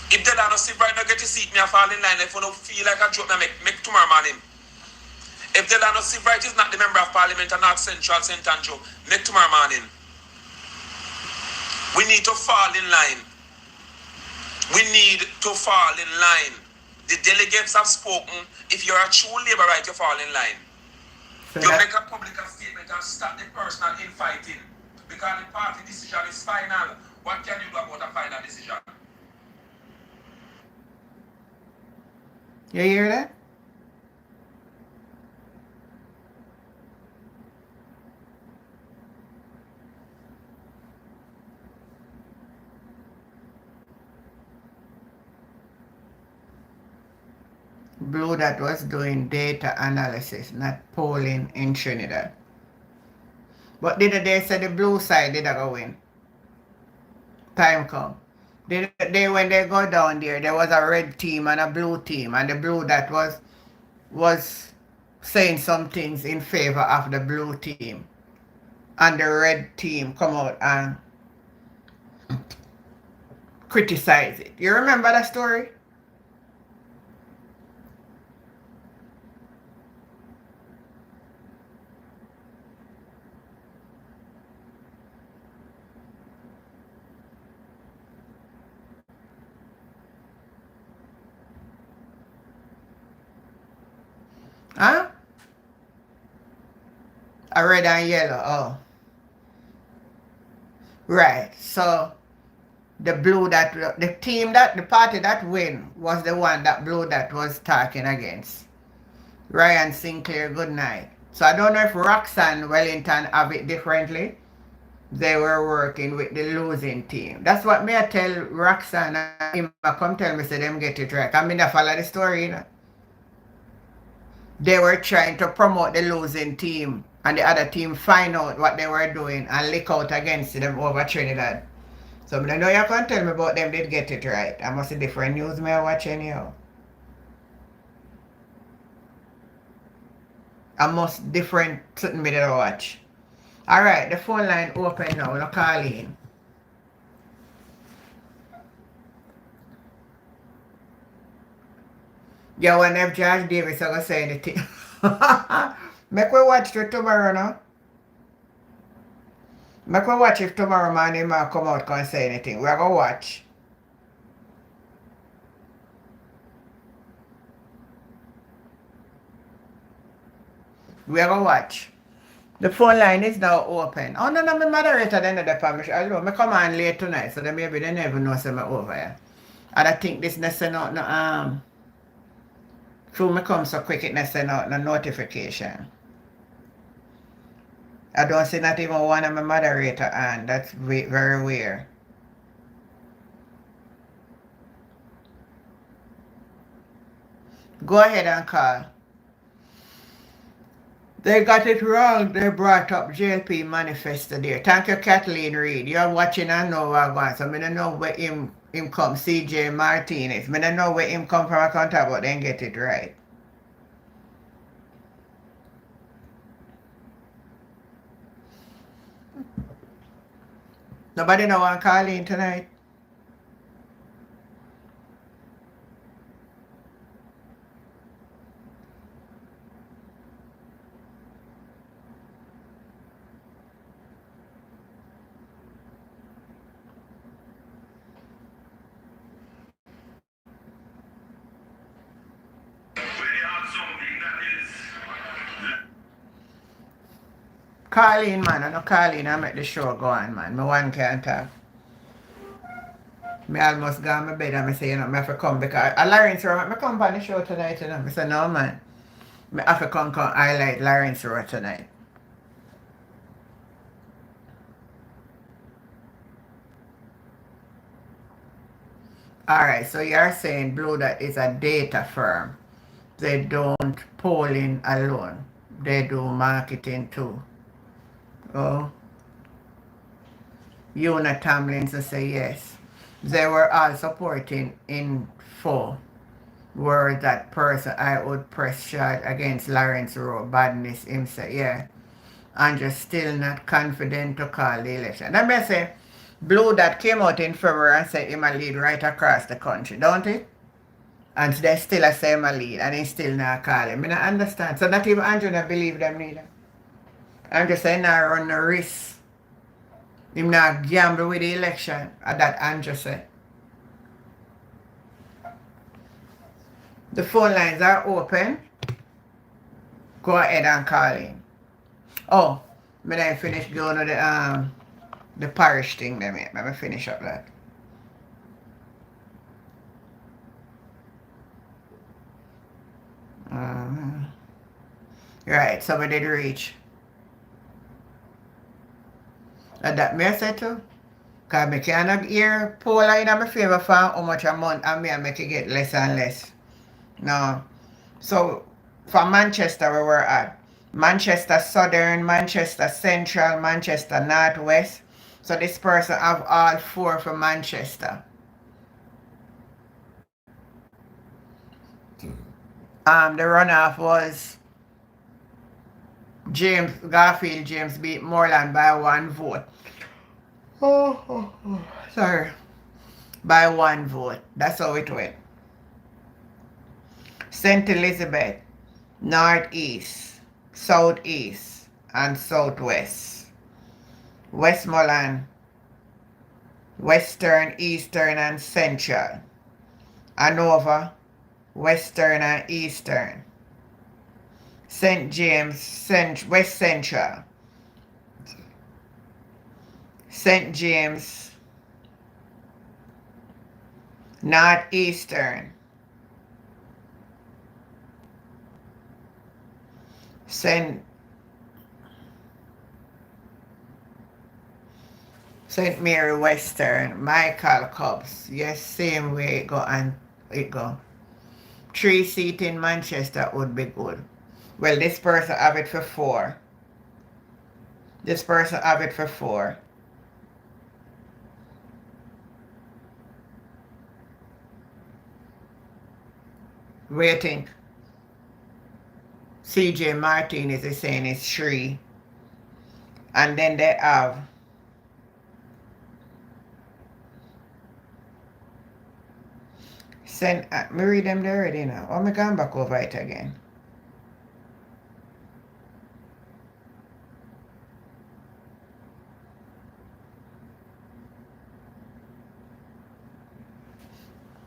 If they don't see right now get to seat me I fall in line, if you don't feel like a joke, now make tomorrow morning. If they don't see right is not the member of parliament and not Central St. Andrew, make tomorrow morning. We need to fall in line. We need to fall in line. The delegates have spoken. If you're a true Labourite, you fall in line. So you make a public statement and stop the personal infighting. Because the party decision is final. What can you do about a final decision? You hear that? Blue that was doing data analysis, not polling in Trinidad. But did they say the blue side did go win? Time come. When they go down there was a red team and a blue team, and the blue that was saying some things in favor of the blue team, and the red team come out and criticize it. You remember that story? Huh? A red and yellow, oh. Right, so the party that win was the one that blue that was talking against. Ryan Sinclair, good night. So I don't know if Roxanne Wellington have it differently. They were working with the losing team. That's what me I tell Roxanne and him come tell me, say them get it right. I mean I follow the story, you know. They were trying to promote the losing team and the other team find out what they were doing and lick out against them over Trinidad. So I know you can't tell me about them did get it right. I must see different news me I watch anyhow. I must different something me that I watch. Alright, the phone line open now. We'll call in. Yeah, when if Josh Davis are gonna say anything. Make we watch it tomorrow now. Make we watch if tomorrow morning man come out and say anything. We're gonna watch. We are gonna watch. The phone line is now open. Oh, no, my moderator then the permission. I don't know, I come on late tonight, so then maybe they never know say me over here. And I think this not send out no through me come so quick it not send out no notification. I don't see not even one of my moderator on. That's very weird. Go ahead and call. They got it wrong. They brought up JLP manifesto there. Thank you, Kathleen Reed. You're watching and know what I'm going. So I don't know where him come, CJ Martinez. I don't know where him come from account but then get it right. Nobody know I'm calling tonight. Colleen, man, I know Colleen, I make the show go on, man. My one can't talk. Me almost got my bed and I say, you know, I have to come because Lawrence Rowe, I come on the show tonight, you know. I say, no, man. I have to come highlight Lawrence Rowe tonight. Alright, so you're saying Blue Dot is a data firm. They don't polling alone. They do marketing too. Oh. Una Tomlinson say yes. They were all supporting info. Were that person I would press charge against Lawrence Rowe badness him say, yeah. And just still not confident to call the election. Let me say, Blue Dot came out in February and said him a lead right across the country, don't it? And they still a say him a lead and he still not call him. I don't understand. So not even Andrew not believe them neither. Andrew say not run no risk. Him not gamble with the election. That Andrew said. The phone lines are open. Go ahead and call in. Oh, when I finish going to the parish thing let me finish up that. Right, so we did reach. And that me I say too. Because I cannot hear Paula in my favor for how much a month and me I make it get less and less. No. So for Manchester where we're at. Manchester Southern, Manchester Central, Manchester Northwest. So this person have all four for Manchester. The runoff was Garfield James beat Moreland by 1 vote. Sorry. By 1 vote. That's how it went. St. Elizabeth, Northeast, Southeast, and Southwest. Westmoreland, Western, Eastern, and Central. Hanover, Western and Eastern. St. James, West Central. St. James, Northeastern. St. Mary Western, Michael Cubs. Yes, same way it go and it go. 3 seat in Manchester would be good. Well, this person have it for 4. This person have it for 4. What do you think? CJ Martinez is saying it's 3. And then they have me read them there already now. Oh, me going back over it again.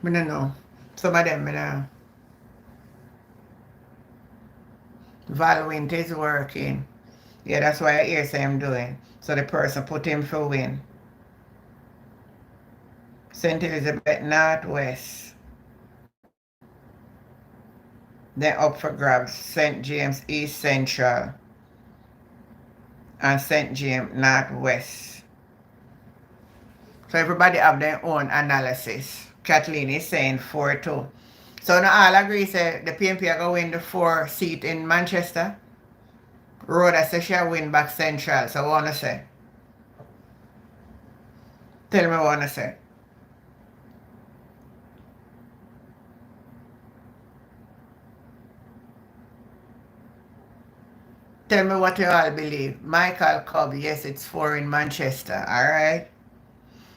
I don't know. Some of them, I know. Valwint is working. Yeah, that's why I hear say I'm doing. So the person put him for win. St. Elizabeth Northwest. Then up for grabs. St. James East Central. And St. James Northwest. So everybody have their own analysis. Kathleen is saying 4-2. So now all agree say the PNP are going to win the 4 seat in Manchester. Rhoda says she'll win back Central. So what wanna say? Tell me what wanna say. Tell me what you all believe. Michael Cobb, yes, it's 4 in Manchester. Alright.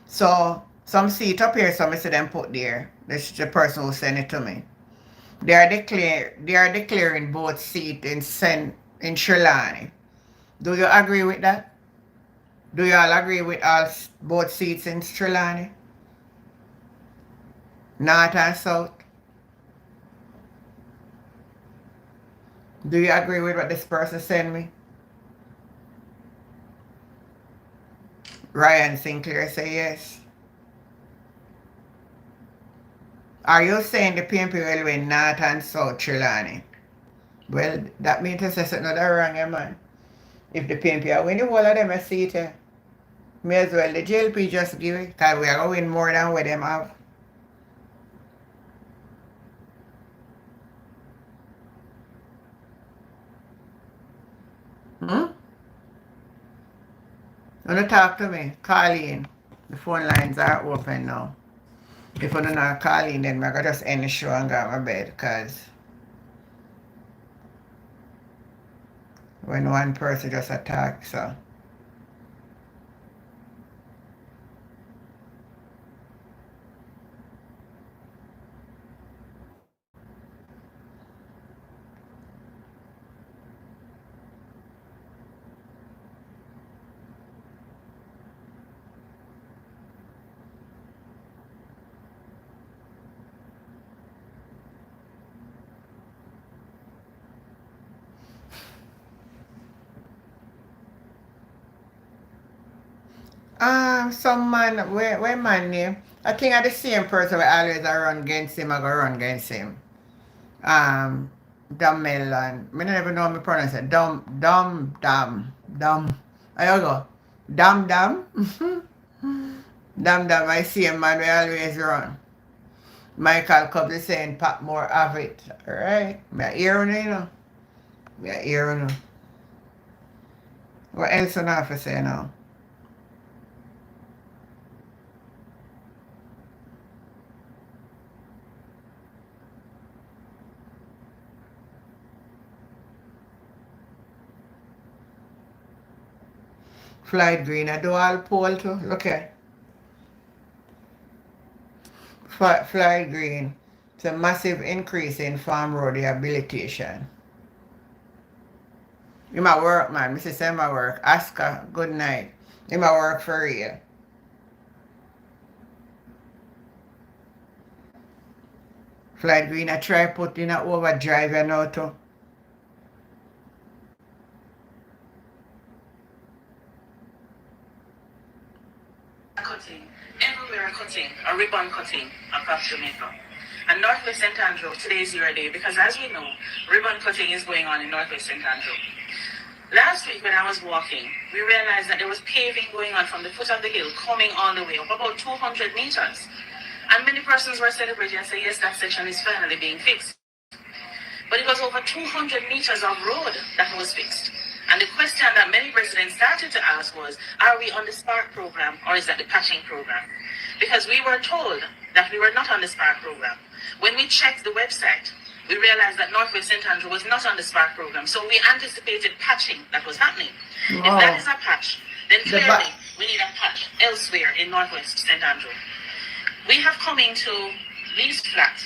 So some seat up here, some see them put there. This is the person who sent it to me. They are declaring both seats in Trelawney. Do you agree with that? Do you all agree with both seats in Trelawney? North and South? Do you agree with what this person sent me? Ryan Sinclair say yes. Are you saying the PNP will win North and South Trelawney? Well, that means to say something wrong, man. If the PNP are winning, all of them a seat, may as well the JLP just give it, because we are going to win more than what them have. Wanna talk to me? Call in. The phone lines are open now. If you don't know call in, then I'm going to just end the show and go to my bed, because when one person just attacks, so. Some man, where man name? I think I the same person we always run against him, I go run against him. Dumelon. I don't even know how to pronounce it. Dum. There you go. Dum. Dum. I see a man we always run. Michael Cobb is saying pack more of it. Alright. Me hear you know. Me hear you. What else I have to say now? Flight Green, I do all poll too. Look at Flight Green. It's a massive increase in farm road rehabilitation. In my work, man. Mrs. Say my work. Oscar, good night. In my work for real. Flight Green, I try put in a overdrive and now too. Cutting. Everywhere cutting, a ribbon cutting across Jamaica. And Northwest St. Andrew, today is your day, because as we know, ribbon cutting is going on in Northwest St. Andrew. Last week when I was walking, we realized that there was paving going on from the foot of the hill, coming all the way up about 200 meters. And many persons were celebrating and saying, yes, that section is finally being fixed. But it was over 200 meters of road that was fixed. And the question that many residents started to ask was, are we on the SPARK program or is that the patching program? Because we were told that we were not on the SPARK program. When we checked the website, we realized that Northwest St. Andrew was not on the SPARK program. So we anticipated patching that was happening. If that is a patch, then clearly we need a patch elsewhere in Northwest St. Andrew. We have come into Lee's flat,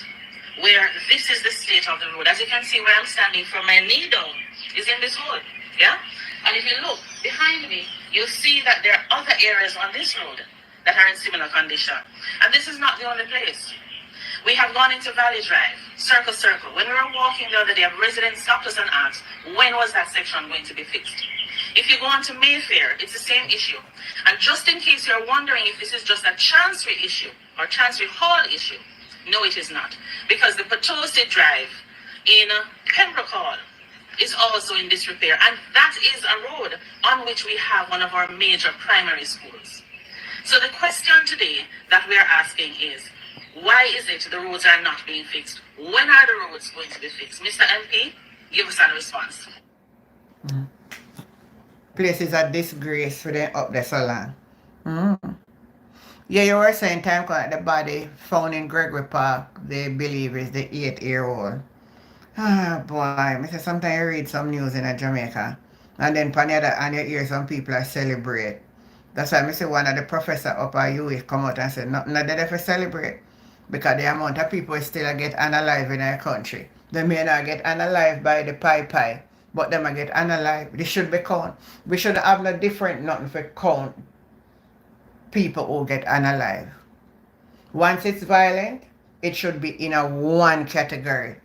where this is the state of the road. As you can see where I'm standing, from my knee down is in this hole. Yeah? And if you look behind me, you'll see that there are other areas on this road that are in similar condition. And this is not the only place. We have gone into Valley Drive, Circle Circle. When we were walking the other day, a resident stopped us and asked, when was that section going to be fixed? If you go on to Mayfair, it's the same issue. And just in case you're wondering if this is just a Chancery issue or Chancery Hall issue, no, it is not. Because the Potosi Drive in Pembroke Hall is also in disrepair. And that is a road on which we have one of our major primary schools. So the question today that we are asking is, why is it the roads are not being fixed? When are the roads going to be fixed? Mr. MP, give us a response. Place is a disgrace for them up there so long. Yeah, you were saying time the body found in Gregory Park, they believe is the 8-year-old. Ah, boy, I say sometimes you read some news in Jamaica, and then on the other hand you hear some people are celebrate. That's why I say one of the professor up at UF come out and say, nothing that they for celebrate. Because the amount of people still get unalive in our country. They may not get unalive by the pie, but them get unalive. They should be count. We should have no different nothing for count people who get unalive. Once it's violent, it should be in a one category.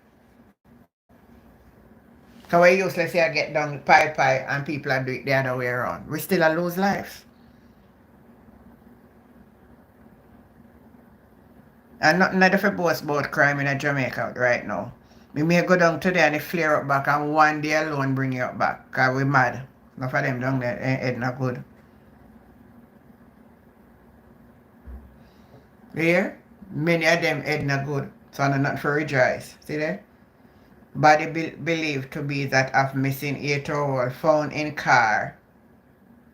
Because we useless here get down pie and people are doing it the other way around. We still lose lives. And nothing that for boast about crime in Jamaica right now. We may go down today and they flare up back and one day alone bring you up back. Because we mad. Enough of them down there head not good. You hear? Many of them head not good. So I'm not for rejoice. See there? Body believed to be that of missing 8-year-old found in car